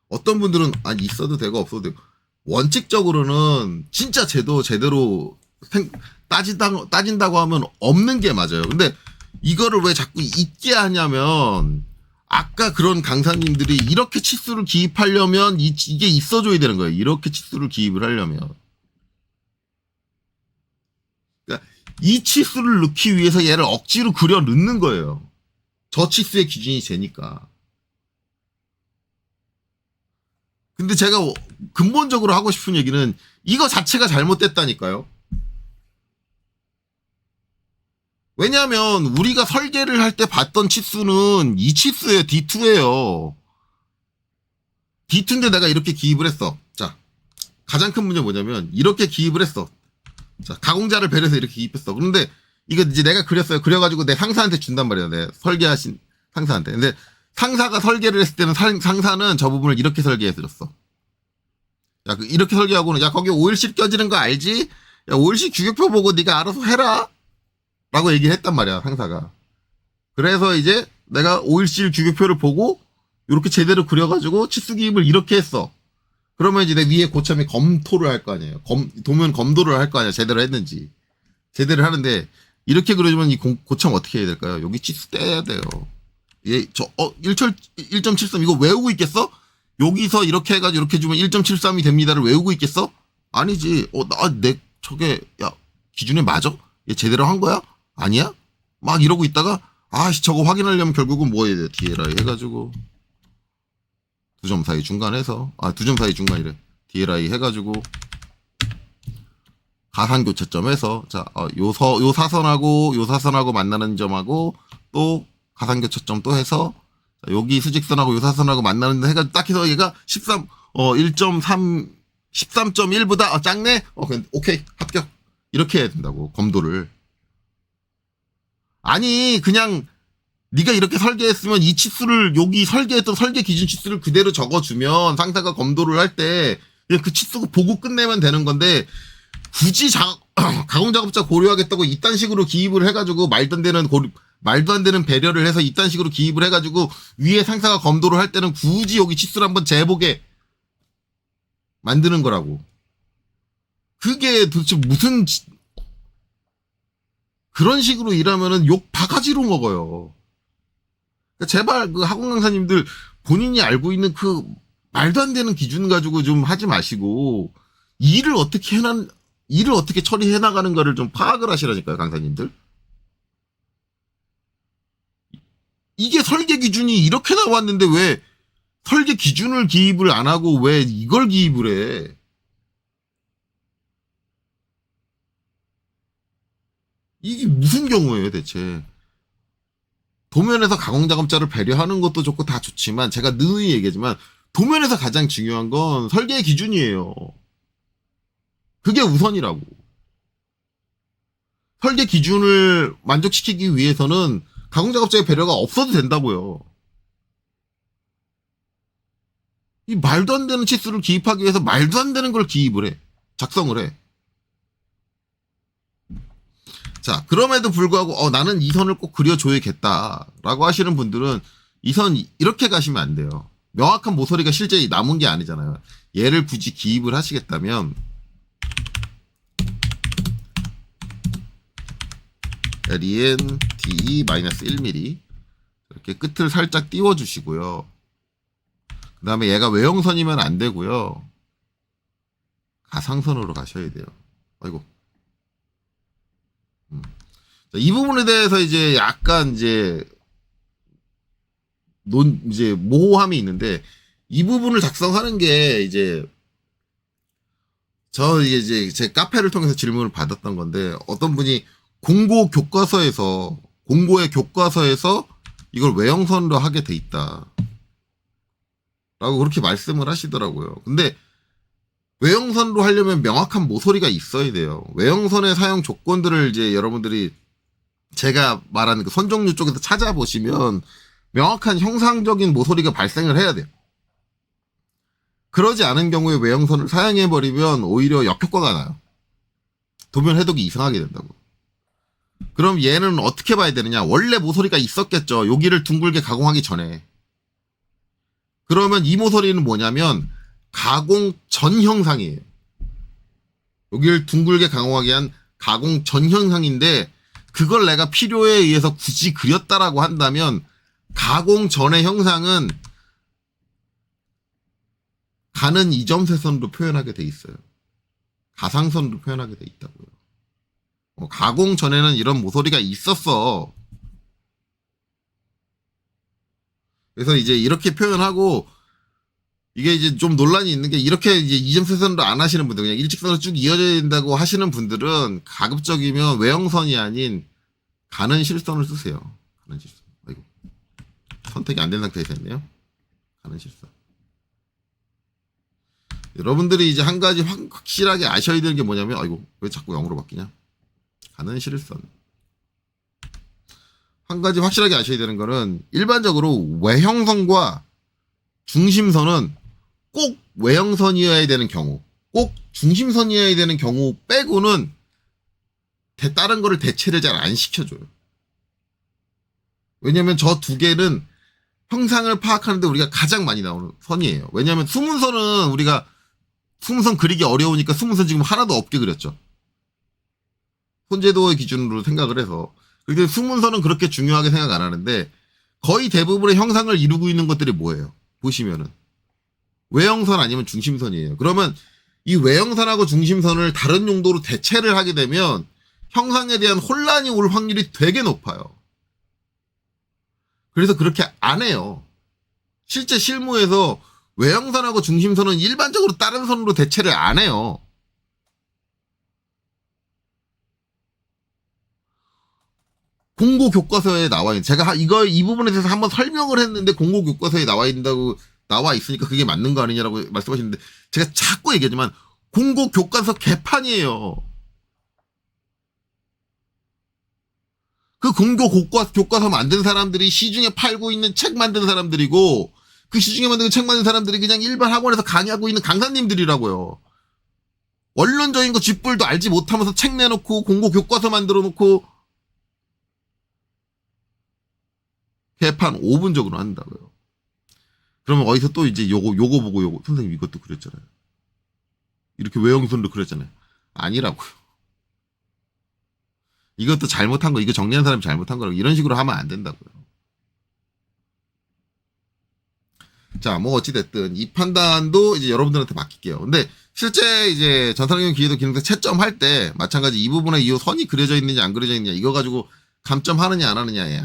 어떤 분들은 아니 있어도 되고 없어도 되고, 원칙적으로는 진짜 제대로 따진다고 하면 없는 게 맞아요. 근데 이거를 왜 자꾸 있게 하냐면, 아까 그런 강사님들이 이렇게 치수를 기입하려면 이게 있어줘야 되는 거예요. 이렇게 치수를 기입을 하려면. 그러니까 이 치수를 넣기 위해서 얘를 억지로 그려 넣는 거예요. 저 치수의 기준이 되니까. 근데 제가 근본적으로 하고 싶은 얘기는 이거 자체가 잘못됐다니까요. 왜냐하면 우리가 설계를 할 때 봤던 치수는 이 치수예요. D2예요. D2인데 내가 이렇게 기입을 했어. 자, 가장 큰 문제는 뭐냐면 이렇게 기입을 했어. 자, 가공자를 배려해서 이렇게 기입했어. 그런데 이거 이제 내가 그렸어요. 그려가지고 내 상사한테 준단 말이야. 내 설계하신 상사한테. 근데 상사가 설계를 했을 때는 상사는 저 부분을 이렇게 설계해서 줬어. 야, 이렇게 설계하고는 야, 거기 오일실 껴지는 거 알지? 야, 오일실 규격표 보고 네가 알아서 해라. 라고 얘기를 했단 말이야, 상사가. 그래서 이제 내가 오일실 규격표를 보고 이렇게 제대로 그려가지고 치수 기입을 이렇게 했어. 그러면 이제 내 위에 고참이 검토를 할 거 아니에요. 도면 검도를 할 거 아니야. 제대로 했는지. 제대로 하는데 이렇게 그려주면 이 고참 어떻게 해야 될까요? 여기 치수 떼야 돼요. 얘, 1.73 이거 외우고 있겠어? 여기서 이렇게 해가지고 이렇게 주면 1.73이 됩니다를 외우고 있겠어? 아니지. 저게, 야, 기준에 맞아? 얘 제대로 한 거야? 아니야? 막 이러고 있다가, 저거 확인하려면 결국은 뭐 해야 돼? DLI 해가지고. 두 점 사이 중간에서, 두 점 사이 중간이래. DLI 해가지고. 가상교차점에서, 자, 요 사선하고 만나는 점하고, 또, 가상교차점 또 해서, 여기 수직선하고 요 사선하고 만나는 데 해가지고 딱 해서 얘가 1.3, 13.1보다, 작네? 오케이, 합격. 이렇게 해야 된다고, 검도를. 아니, 그냥, 네가 이렇게 설계했으면 이 치수를, 여기 설계했던 설계 기준 치수를 그대로 적어주면 상사가 검도를 할 때, 그냥 그 치수 보고 끝내면 되는 건데, 굳이 가공작업자 고려하겠다고 이딴 식으로 기입을 해가지고 말도 안 되는 배려를 해서 이딴 식으로 기입을 해가지고 위에 상사가 검도를 할 때는 굳이 여기 치수를 한번 재보게 만드는 거라고. 그게 도대체 무슨 그런 식으로 일하면은 욕 바가지로 먹어요. 그러니까 제발 그 학원 강사님들 본인이 알고 있는 그 말도 안 되는 기준 가지고 좀 하지 마시고 일을 어떻게 처리해 나가는가를 좀 파악을 하시라니까요, 강사님들. 이게 설계 기준이 이렇게 나왔는데 왜 설계 기준을 기입을 안 하고 왜 이걸 기입을 해? 이게 무슨 경우예요, 대체? 도면에서 가공작업자를 배려하는 것도 좋고 다 좋지만 제가 누누이 얘기하지만 도면에서 가장 중요한 건 설계 기준이에요. 그게 우선이라고. 설계 기준을 만족시키기 위해서는 가공작업자의 배려가 없어도 된다고요. 이 말도 안 되는 치수를 기입하기 위해서 말도 안 되는 걸 기입을 해. 작성을 해. 자, 그럼에도 불구하고 나는 이 선을 꼭 그려줘야겠다라고 하시는 분들은 이 선 이렇게 가시면 안 돼요. 명확한 모서리가 실제 남은 게 아니잖아요. 얘를 굳이 기입을 하시겠다면 LEN DE-1mm 이렇게 끝을 살짝 띄워주시고요. 그 다음에 얘가 외형선이면 안 되고요. 가상선으로 가셔야 돼요. 아이고. 자, 이 부분에 대해서 이제 약간 이제 모호함이 있는데 이 부분을 작성하는 게 이제 제 카페를 통해서 질문을 받았던 건데 어떤 분이 공고의 교과서에서 이걸 외형선으로 하게 돼 있다. 라고 그렇게 말씀을 하시더라고요. 근데 외형선으로 하려면 명확한 모서리가 있어야 돼요. 외형선의 사용 조건들을 이제 여러분들이 제가 말하는 그 선종류 쪽에서 찾아보시면 명확한 형상적인 모서리가 발생을 해야 돼요. 그러지 않은 경우에 외형선을 사용해버리면 오히려 역효과가 나요. 도면 해독이 이상하게 된다고. 그럼 얘는 어떻게 봐야 되느냐? 원래 모서리가 있었겠죠. 여기를 둥글게 가공하기 전에. 그러면 이 모서리는 뭐냐면 가공 전 형상이에요. 여기를 둥글게 가공하기 위한 가공 전 형상인데 그걸 내가 필요에 의해서 굳이 그렸다라고 한다면 가공 전의 형상은 가는 이점세선으로 표현하게 돼 있어요. 가상선으로 표현하게 돼 있다고요. 가공 전에는 이런 모서리가 있었어. 그래서 이제 이렇게 표현하고 이게 이제 좀 논란이 있는 게 이렇게 이제 이점세선으로 안 하시는 분들 그냥 일직선으로 쭉 이어져야 된다고 하시는 분들은 가급적이면 외형선이 아닌 가는 실선을 쓰세요. 가는 실선. 아이고. 선택이 안 된 상태에서 했네요. 가는 실선. 여러분들이 이제 한 가지 확실하게 아셔야 되는 게 뭐냐면 아이고 왜 자꾸 영어로 바뀌냐. 가는 실선. 한 가지 확실하게 아셔야 되는 거는 일반적으로 외형선과 중심선은 꼭 외형선이어야 되는 경우, 꼭 중심선이어야 되는 경우 빼고는 다른 거를 대체를 잘 안 시켜줘요. 왜냐면 저 두 개는 형상을 파악하는데 우리가 가장 많이 나오는 선이에요. 왜냐면 수문선은 우리가 수문선 그리기 어려우니까 수문선 지금 하나도 없게 그렸죠. 혼재도의 기준으로 생각을 해서. 근데 수문선은 그렇게 중요하게 생각 안 하는데 거의 대부분의 형상을 이루고 있는 것들이 뭐예요? 보시면은 외형선 아니면 중심선이에요. 그러면 이 외형선하고 중심선을 다른 용도로 대체를 하게 되면 형상에 대한 혼란이 올 확률이 되게 높아요. 그래서 그렇게 안 해요. 실제 실무에서 외형선하고 중심선은 일반적으로 다른 선으로 대체를 안 해요. 공고 교과서에 나와 있는 제가 이 부분에 대해서 한번 설명을 했는데 공고 교과서에 나와 있으니까 그게 맞는 거 아니냐라고 말씀하시는데 제가 자꾸 얘기하지만 공고 교과서 개판이에요. 그 공고 교과서 만든 사람들이 시중에 팔고 있는 책 만든 사람들이고 그 시중에 만든 책 만든 사람들이 그냥 일반 학원에서 강의하고 있는 강사님들이라고요. 원론적인 거 쥐뿔도 알지 못하면서 책 내놓고 공고 교과서 만들어 놓고 개판 5분적으로 한다고요. 그러면 어디서 또 이제 요거 보고 선생님 이것도 그랬잖아요. 이렇게 외형선도 그랬잖아요. 아니라고요. 이것도 잘못한 거, 이거 정리한 사람이 잘못한 거라고 이런 식으로 하면 안 된다고요. 자, 뭐 어찌됐든 이 판단도 이제 여러분들한테 맡길게요. 근데 실제 이제 전산학용 기계도 기능사 채점할 때 마찬가지 이 부분에 이 선이 그려져 있느냐 안 그려져 있느냐 이거 가지고 감점하느냐 안 하느냐에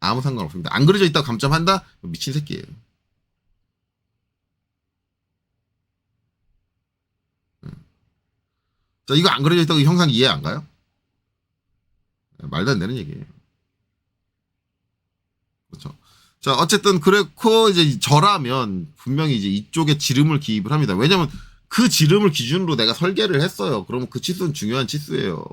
아무 상관없습니다. 안 그려져 있다고 감점한다? 미친 새끼예요. 자, 이거 안 그려져 있다고 형상 이해 안 가요? 말도 안 되는 얘기예요. 그렇죠. 자, 어쨌든 그렇고 이제 저라면 분명히 이제 이쪽에 지름을 기입을 합니다. 왜냐면 그 지름을 기준으로 내가 설계를 했어요. 그러면 그 치수는 중요한 치수예요.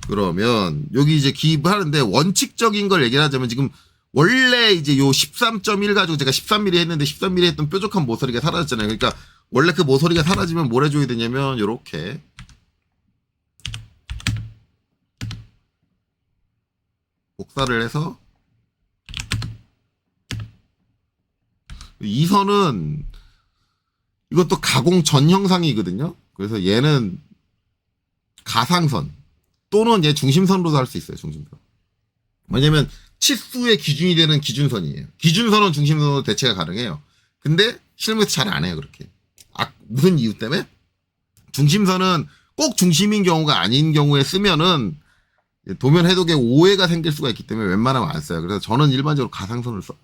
그러면 여기 이제 기입을 하는데 원칙적인 걸 얘기를 하자면 지금 원래 이제 요 13.1 가지고 제가 13mm 했는데 13mm 했던 뾰족한 모서리가 사라졌잖아요. 그러니까 원래 그 모서리가 사라지면 뭘 해줘야 되냐면 요렇게 복사를 해서 이 선은 이것도 가공 전 형상이거든요. 그래서 얘는 가상선 또는 얘 중심선으로도 할 수 있어요. 중심선. 왜냐면 치수의 기준이 되는 기준선이에요. 기준선은 중심선으로 대체가 가능해요. 근데 실무에서 잘 안 해요. 그렇게. 무슨 이유 때문에? 중심선은 꼭 중심인 경우가 아닌 경우에 쓰면은 도면 해독에 오해가 생길 수가 있기 때문에 웬만하면 안 써요. 그래서 저는 일반적으로 가상선을 써요.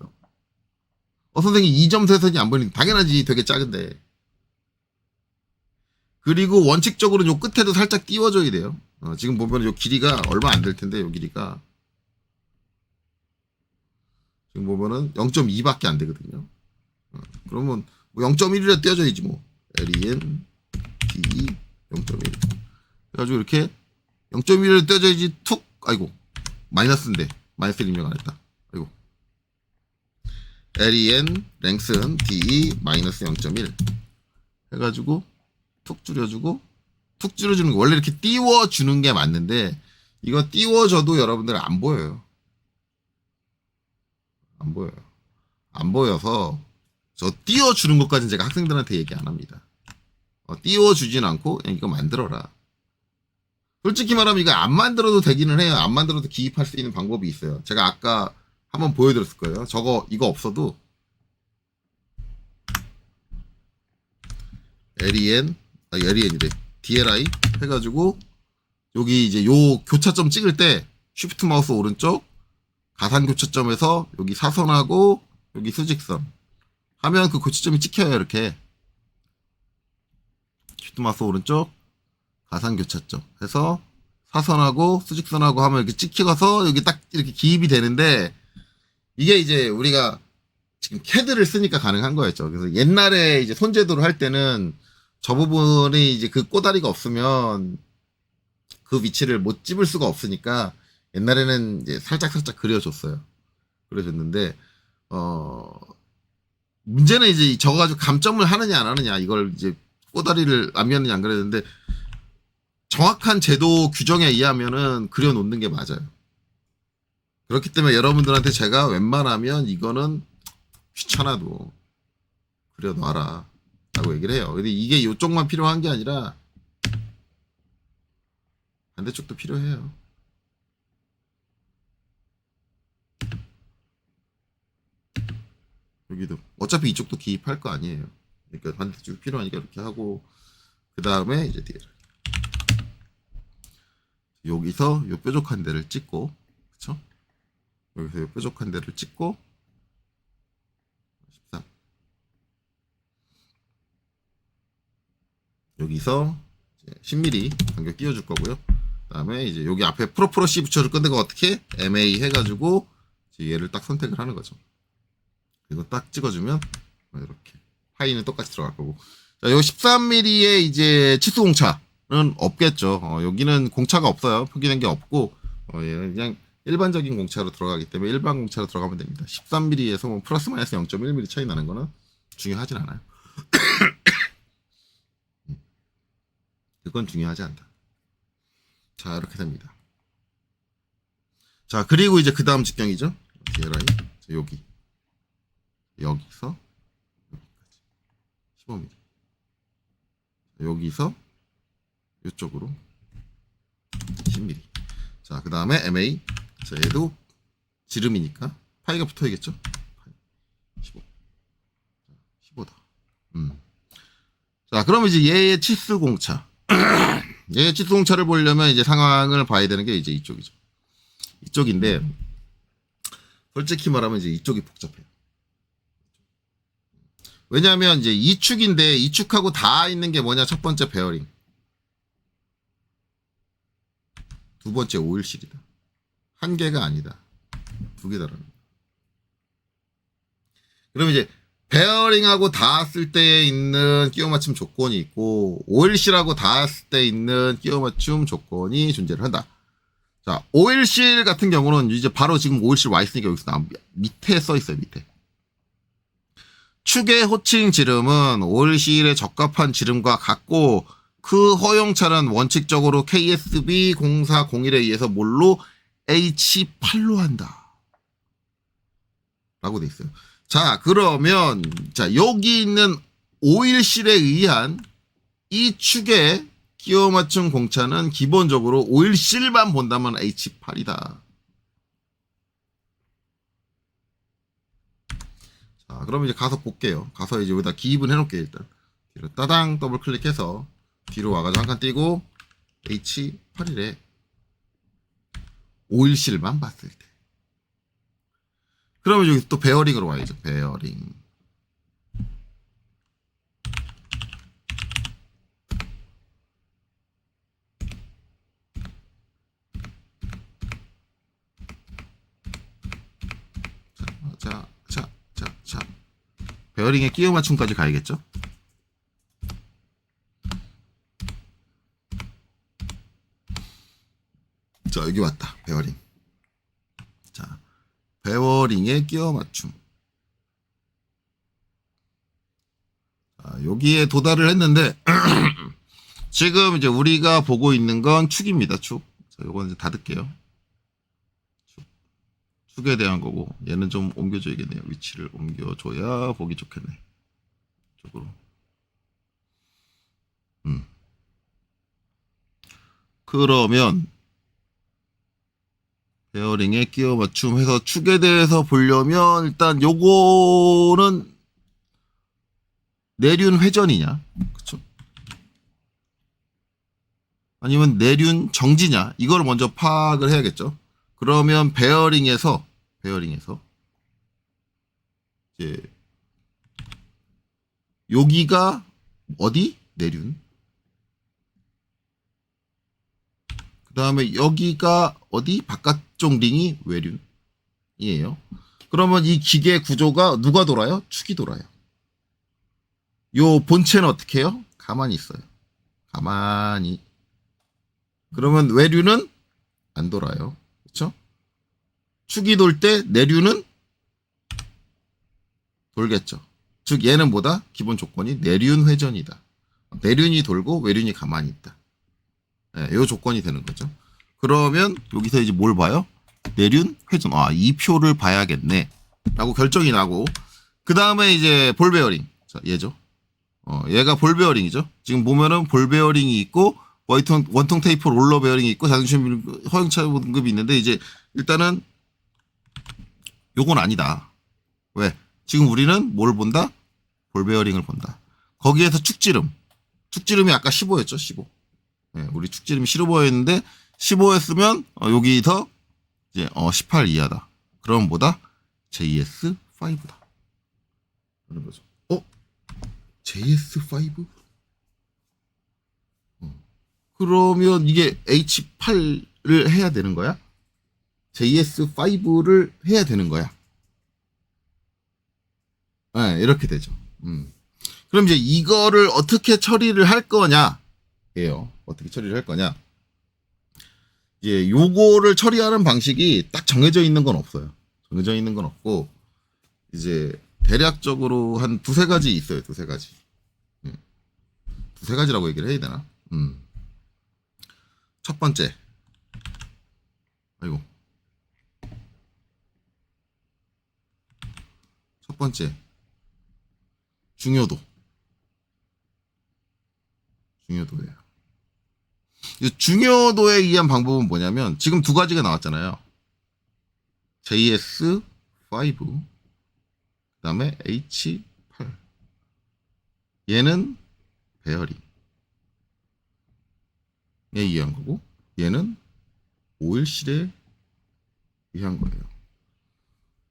선생님 2점 세선이 안 보이는 당연하지. 되게 작은데. 그리고 원칙적으로 요 끝에도 살짝 띄워줘야 돼요. 지금 보면 요 길이가 얼마 안 될 텐데 요 길이가 지금 보면은 0.2밖에 안 되거든요. 그러면 뭐 0.1이라 띄워줘야지 뭐. LEN DE 0.1 그래가지고 이렇게 0.1을 떼어줘야지 툭 아이고 마이너스인데 마이너스를 입력 안 했다 아이고 len 랭슨 de 마이너스 0.1 해가지고 툭 줄여주고 툭 줄여주는 거 원래 이렇게 띄워주는 게 맞는데 이거 띄워줘도 여러분들 안 보여요. 안 보여요. 안 보여서 저 띄워주는 것까지는 제가 학생들한테 얘기 안 합니다. 띄워주진 않고 그냥 이거 만들어라. 솔직히 말하면 이거 안 만들어도 되기는 해요. 안 만들어도 기입할 수 있는 방법이 있어요. 제가 아까 한번 보여드렸을 거예요. 이거 없어도 len이래. DLI 해가지고 여기 이제 요 교차점 찍을 때 쉬프트 마우스 오른쪽 가상 교차점에서 여기 사선하고 여기 수직선 하면 그 교차점이 찍혀요. 이렇게 쉬프트 마우스 오른쪽 가상 교차점 해서 사선하고 수직선하고 하면 이렇게 찍혀서 여기 딱 이렇게 기입이 되는데 이게 이제 우리가 지금 캐드를 쓰니까 가능한 거였죠. 그래서 옛날에 이제 손제도를 할 때는 저 부분이 이제 그 꼬다리가 없으면 그 위치를 못 집을 수가 없으니까 옛날에는 이제 살짝 그려줬어요. 그려줬는데 문제는 이제 저거 가지고 감점을 하느냐 안 하느냐 이걸 이제 꼬다리를 안 미었느냐 안 그랬는데 정확한 제도 규정에 의하면은 그려놓는 게 맞아요. 그렇기 때문에 여러분들한테 제가 웬만하면 이거는 귀찮아도 그려놔라 라고 얘기를 해요. 근데 이게 이쪽만 필요한 게 아니라 반대쪽도 필요해요. 여기도 어차피 이쪽도 기입할 거 아니에요. 그러니까 반대쪽이 필요하니까 이렇게 하고 그 다음에 이제 뒤에 여기서 요 뾰족한 데를 찍고 그쵸? 여기서 요 뾰족한 데를 찍고 13 여기서 10mm 간격 띄워줄 거고요. 그 다음에 이제 여기 앞에 프로 C 붙여줄 건데 그거 어떻게 MA 해가지고 얘를 딱 선택을 하는 거죠. 그리고 딱 찍어주면 이렇게 파이는 똑같이 들어갈 거고. 자, 요 13mm의 이제 치수 공차는 없겠죠. 여기는 공차가 없어요. 표기된 게 없고 얘는 그냥 일반적인 공차로 들어가기 때문에 일반 공차로 들어가면 됩니다. 13mm에서 뭐 플러스 마이너스 0.1mm 차이 나는 거는 중요하진 않아요. 그건 중요하지 않다. 자, 이렇게 됩니다. 자, 그리고 이제 그 다음 직경이죠. DLI. 여기. 여기서 여기까지. 15mm. 여기서 이쪽으로 10mm. 자, 그 다음에 MA. 자, 얘도 지름이니까 파이가 붙어야겠죠. 15. 15다. 자, 그러면 이제 얘의 치수 공차. 얘의 치수 공차를 보려면 이제 상황을 봐야 되는 게 이제 이쪽이죠. 이쪽인데, 솔직히 말하면 이제 이쪽이 복잡해요. 왜냐하면 이제 이 축인데 이 축하고 다 있는 게 뭐냐? 첫 번째 베어링. 두 번째 오일실이다. 한 개가 아니다. 두 개다라는 거. 그럼 이제 베어링하고 닿았을 때 있는 끼워 맞춤 조건이 있고 오일실하고 닿았을 때 있는 끼워 맞춤 조건이 존재를 한다. 자, 오일실 같은 경우는 이제 바로 지금 오일실 와 있으니까 여기서 밑에 써 있어요. 밑에. 축의 호칭 지름은 오일실에 적합한 지름과 같고 그 허용차는 원칙적으로 KSB 0401에 의해서 뭘로 H8로 한다. 라고 돼 있어요. 자, 그러면 자, 여기 있는 오일실에 의한 이 축의 끼워 맞춤 공차는 기본적으로 오일실만 본다면 H8이다. 자, 그럼 이제 가서 볼게요. 가서 이제 여기다 기입은 해놓을게요. 일단 뒤로 따당 더블 클릭해서 뒤로 와가지고 한 칸 띄고 H8이래. 오일실만 봤을 때. 그러면 여기 또 베어링으로 와야죠. 베어링. 베어링에 끼워 맞춤까지 가야겠죠? 자, 여기 왔다. 베어링. 자, 베어링에 끼워 맞춤. 자, 여기에 도달을 했는데 지금 이제 우리가 보고 있는 건 축입니다. 축. 자, 요건 이제 닫을게요. 축에 대한 거고, 얘는 좀 옮겨줘야겠네요. 위치를 옮겨줘야 보기 좋겠네. 쪽으로. 그러면 베어링에 끼워 맞춤 해서 축에 대해서 보려면 일단 요거는 내륜 회전이냐, 그쵸? 아니면 내륜 정지냐, 이걸 먼저 파악을 해야겠죠. 그러면 베어링에서 이제 여기가 어디? 내륜. 그 다음에 여기가 어디? 바깥쪽 링이 외륜이에요. 그러면 이 기계 구조가 누가 돌아요? 축이 돌아요. 요 본체는 어떻게 해요? 가만히 있어요. 가만히. 그러면 외륜은 안 돌아요. 그렇죠? 축이 돌 때 내륜은 돌겠죠. 즉 얘는 뭐다? 기본 조건이 내륜 회전이다. 내륜이 돌고 외륜이 가만히 있다. 네, 이 조건이 되는 거죠. 그러면 여기서 이제 뭘 봐요? 내륜 회전. 아, 이 표를 봐야겠네. 라고 결정이 나고, 그 다음에 이제 볼 베어링. 자, 얘죠. 얘가 볼 베어링이죠. 지금 보면은 볼 베어링이 있고, 원통 테이프 롤러 베어링이 있고, 자동차 허용차 등급이 있는데, 이제 일단은 요건 아니다. 왜? 지금 우리는 뭘 본다? 볼 베어링을 본다. 거기에서 축지름이 아까 15였죠. 15. 네, 우리 축지름이 15였는데 15였으면 여기서 이제 18 이하다. 그럼 뭐다? JS5다. 그런 거죠. JS5? 그러면 이게 H8을 해야 되는 거야? JS5를 해야 되는 거야. 네, 이렇게 되죠. 그럼 이제 이거를 어떻게 처리를 할 거냐? 예요. 어떻게 처리를 할 거냐? 이제 요거를 처리하는 방식이 딱 정해져 있는 건 없어요. 정해져 있는 건 없고, 이제 대략적으로 한 두세 가지 있어요. 두세 가지. 두세 가지라고 얘기를 해야 되나? 첫 번째. 아이고. 첫 번째. 중요도예요. 이 중요도에 의한 방법은 뭐냐면, 지금 두 가지가 나왔잖아요. JS5, 그 다음에 H8. 얘는 베어링에 의한 거고, 얘는 오일실에 의한 거예요.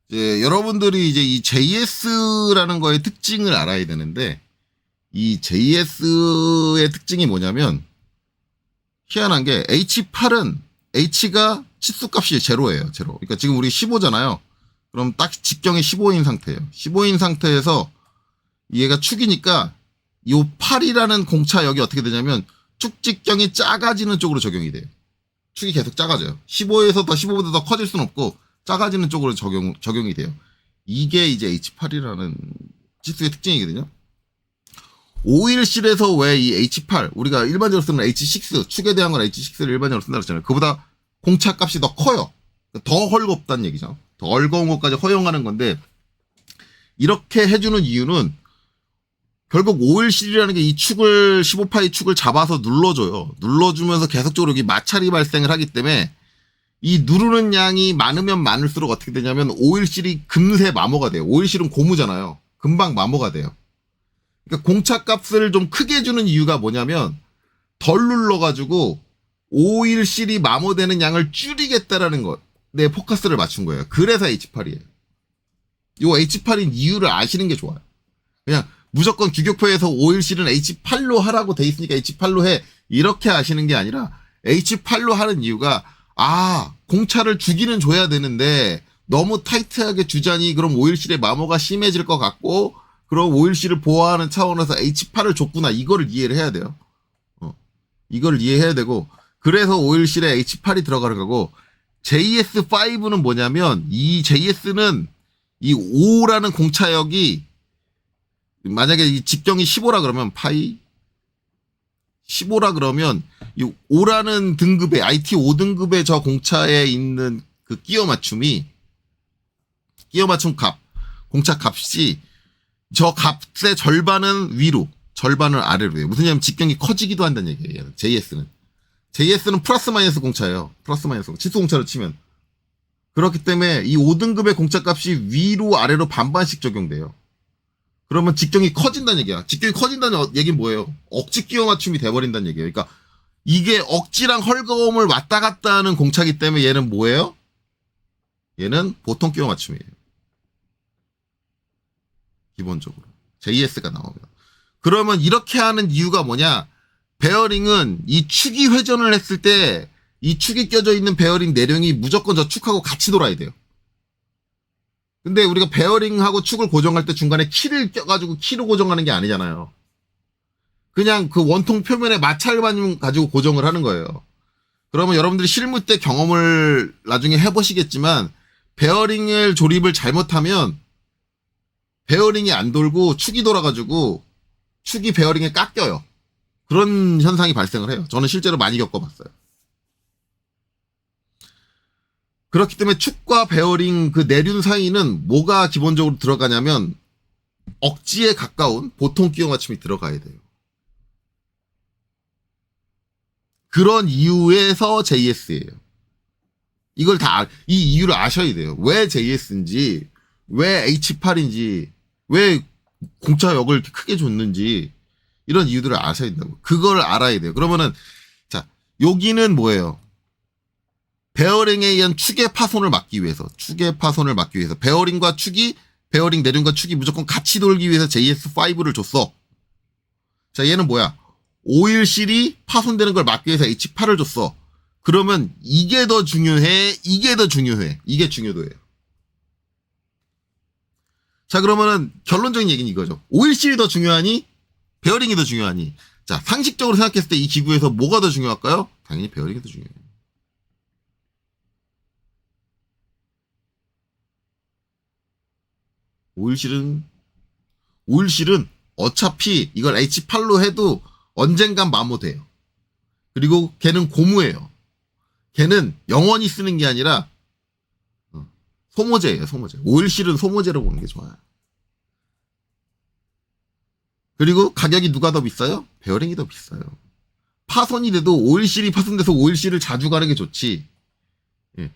이제 여러분들이 이제 이 JS라는 거의 특징을 알아야 되는데, 이 JS의 특징이 뭐냐면, 희한한 게 H8은 H가 치수값이 제로예요. 제로. 그러니까 지금 우리 15잖아요. 그럼 딱 직경이 15인 상태예요. 15인 상태에서 얘가 축이니까 이 8이라는 공차 여기 어떻게 되냐면 축 직경이 작아지는 쪽으로 적용이 돼요. 축이 계속 작아져요. 15에서 더 15보다 더 커질 수는 없고 작아지는 쪽으로 적용이 돼요. 이게 이제 H8이라는 치수의 특징이거든요. 오일실에서 왜 이 H8, 우리가 일반적으로 쓰는 H6, 축에 대한 건 H6를 일반적으로 쓴다고 했잖아요. 그보다 공차 값이 더 커요. 더 헐겁다는 얘기죠. 더 헐거운 것까지 허용하는 건데, 이렇게 해주는 이유는 결국 오일실이라는 게 이 축을, 15파이 축을 잡아서 눌러줘요. 눌러주면서 계속적으로 여기 마찰이 발생을 하기 때문에 이 누르는 양이 많으면 많을수록 어떻게 되냐면 오일실이 금세 마모가 돼요. 오일실은 고무잖아요. 금방 마모가 돼요. 그러니까 공차 값을 좀 크게 주는 이유가 뭐냐면 덜 눌러가지고 오일실이 마모되는 양을 줄이겠다라는 것. 내 포커스를 맞춘 거예요. 그래서 H8이에요. 요 H8인 이유를 아시는 게 좋아요. 그냥 무조건 규격표에서 오일실은 H8로 하라고 돼 있으니까 H8로 해. 이렇게 아시는 게 아니라 H8로 하는 이유가 공차를 주기는 줘야 되는데 너무 타이트하게 주자니 그럼 오일실의 마모가 심해질 것 같고 그럼 오일실을 보호하는 차원에서 H8을 줬구나. 이거를 이해를 해야 돼요. 이걸 이해해야 되고, 그래서 오일실에 H8이 들어가는 거고, JS5는 뭐냐면, 이 JS는 이 5라는 공차역이, 만약에 이 직경이 15라 그러면 파이 15라 그러면 이 5라는 등급의 IT 5등급의 저 공차에 있는 그 끼워 맞춤 값, 공차 값이 저 값의 절반은 위로, 절반을 아래로 해요. 무슨 얘기냐면 직경이 커지기도 한다는 얘기예요. JS는 플러스 마이너스 공차예요. 플러스 마이너스 공차. 치수 공차로 치면. 그렇기 때문에 이 5등급의 공차 값이 위로 아래로 반반씩 적용돼요. 그러면 직경이 커진다는 얘기야. 직경이 커진다는 얘기는 뭐예요? 억지 끼워 맞춤이 돼버린다는 얘기예요. 그러니까 이게 억지랑 헐거움을 왔다 갔다 하는 공차기 때문에 얘는 뭐예요? 얘는 보통 끼워 맞춤이에요. 기본적으로. JS가 나오면. 그러면 이렇게 하는 이유가 뭐냐? 베어링은 이 축이 회전을 했을 때 이 축이 껴져 있는 베어링 내령이 무조건 저 축하고 같이 돌아야 돼요. 근데 우리가 베어링하고 축을 고정할 때 중간에 키를 껴가지고 키로 고정하는 게 아니잖아요. 그냥 그 원통 표면에 마찰만 가지고 고정을 하는 거예요. 그러면 여러분들이 실무 때 경험을 나중에 해보시겠지만 베어링을 조립을 잘못하면 베어링이 안 돌고 축이 돌아가지고 축이 베어링에 깎여요. 그런 현상이 발생을 해요. 저는 실제로 많이 겪어봤어요. 그렇기 때문에 축과 베어링 그 내륜 사이는 뭐가 기본적으로 들어가냐면 억지에 가까운 보통 끼워 맞춤이 들어가야 돼요. 그런 이유에서 JS예요. 이걸 이 이유를 아셔야 돼요. 왜 JS인지, 왜 H8인지, 왜 공차역을 이렇게 크게 줬는지 이런 이유들을 아셔야 된다고. 그걸 알아야 돼요. 그러면은 자, 여기는 뭐예요? 베어링에 의한 축의 파손을 막기 위해서 베어링과 축이 베어링 내륜과 축이 무조건 같이 돌기 위해서 JS5를 줬어. 자, 얘는 뭐야? 오일실이 파손되는 걸 막기 위해서 H8을 줬어. 그러면 이게 더 중요해? 이게 더 중요해? 이게 중요도예요. 자, 그러면은 결론적인 얘기는 이거죠. 오일실이 더 중요하니? 베어링이 더 중요하니? 자, 상식적으로 생각했을 때 이 기구에서 뭐가 더 중요할까요? 당연히 베어링이 더 중요해요. 오일실은 어차피 이걸 H8로 해도 언젠간 마모돼요. 그리고 걔는 고무예요. 걔는 영원히 쓰는 게 아니라 소모제예요, 소모제. 오일실은 소모제로 보는 게 좋아요. 그리고 가격이 누가 더 비싸요? 베어링이 더 비싸요. 파손이 돼도 오일실이 파손돼서 오일실을 자주 가는 게 좋지. 예.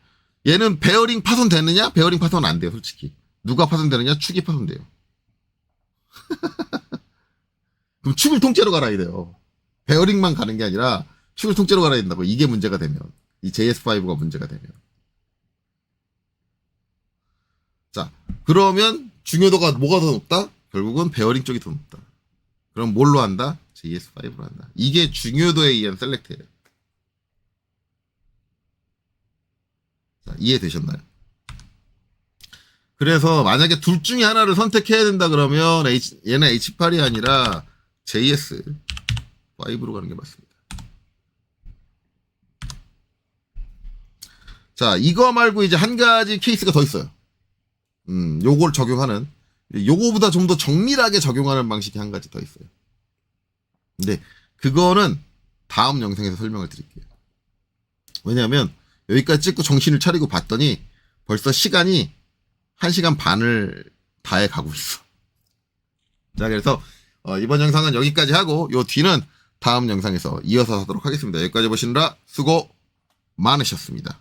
얘는 베어링 파손되느냐? 베어링 파손 안 돼요, 솔직히. 누가 파손되느냐? 축이 파손돼요. 그럼 축을 통째로 갈아야 돼요. 베어링만 가는 게 아니라 축을 통째로 갈아야 된다고. 이게 문제가 되면. 이 JS5가 문제가 되면. 자, 그러면 중요도가 뭐가 더 높다? 결국은 베어링 쪽이 더 높다. 그럼 뭘로 한다? JS5로 한다. 이게 중요도에 의한 셀렉트예요. 자, 이해되셨나요? 그래서 만약에 둘 중에 하나를 선택해야 된다 그러면 얘는 H8이 아니라 JS5로 가는 게 맞습니다. 자, 이거 말고 이제 한 가지 케이스가 더 있어요. 요걸 적용하는, 요거보다 좀 더 정밀하게 적용하는 방식이 한 가지 더 있어요. 근데 그거는 다음 영상에서 설명을 드릴게요. 왜냐하면 여기까지 찍고 정신을 차리고 봤더니 벌써 시간이 1시간 반을 다해 가고 있어. 자, 그래서 이번 영상은 여기까지 하고 요 뒤는 다음 영상에서 이어서 하도록 하겠습니다. 여기까지 보시느라 수고 많으셨습니다.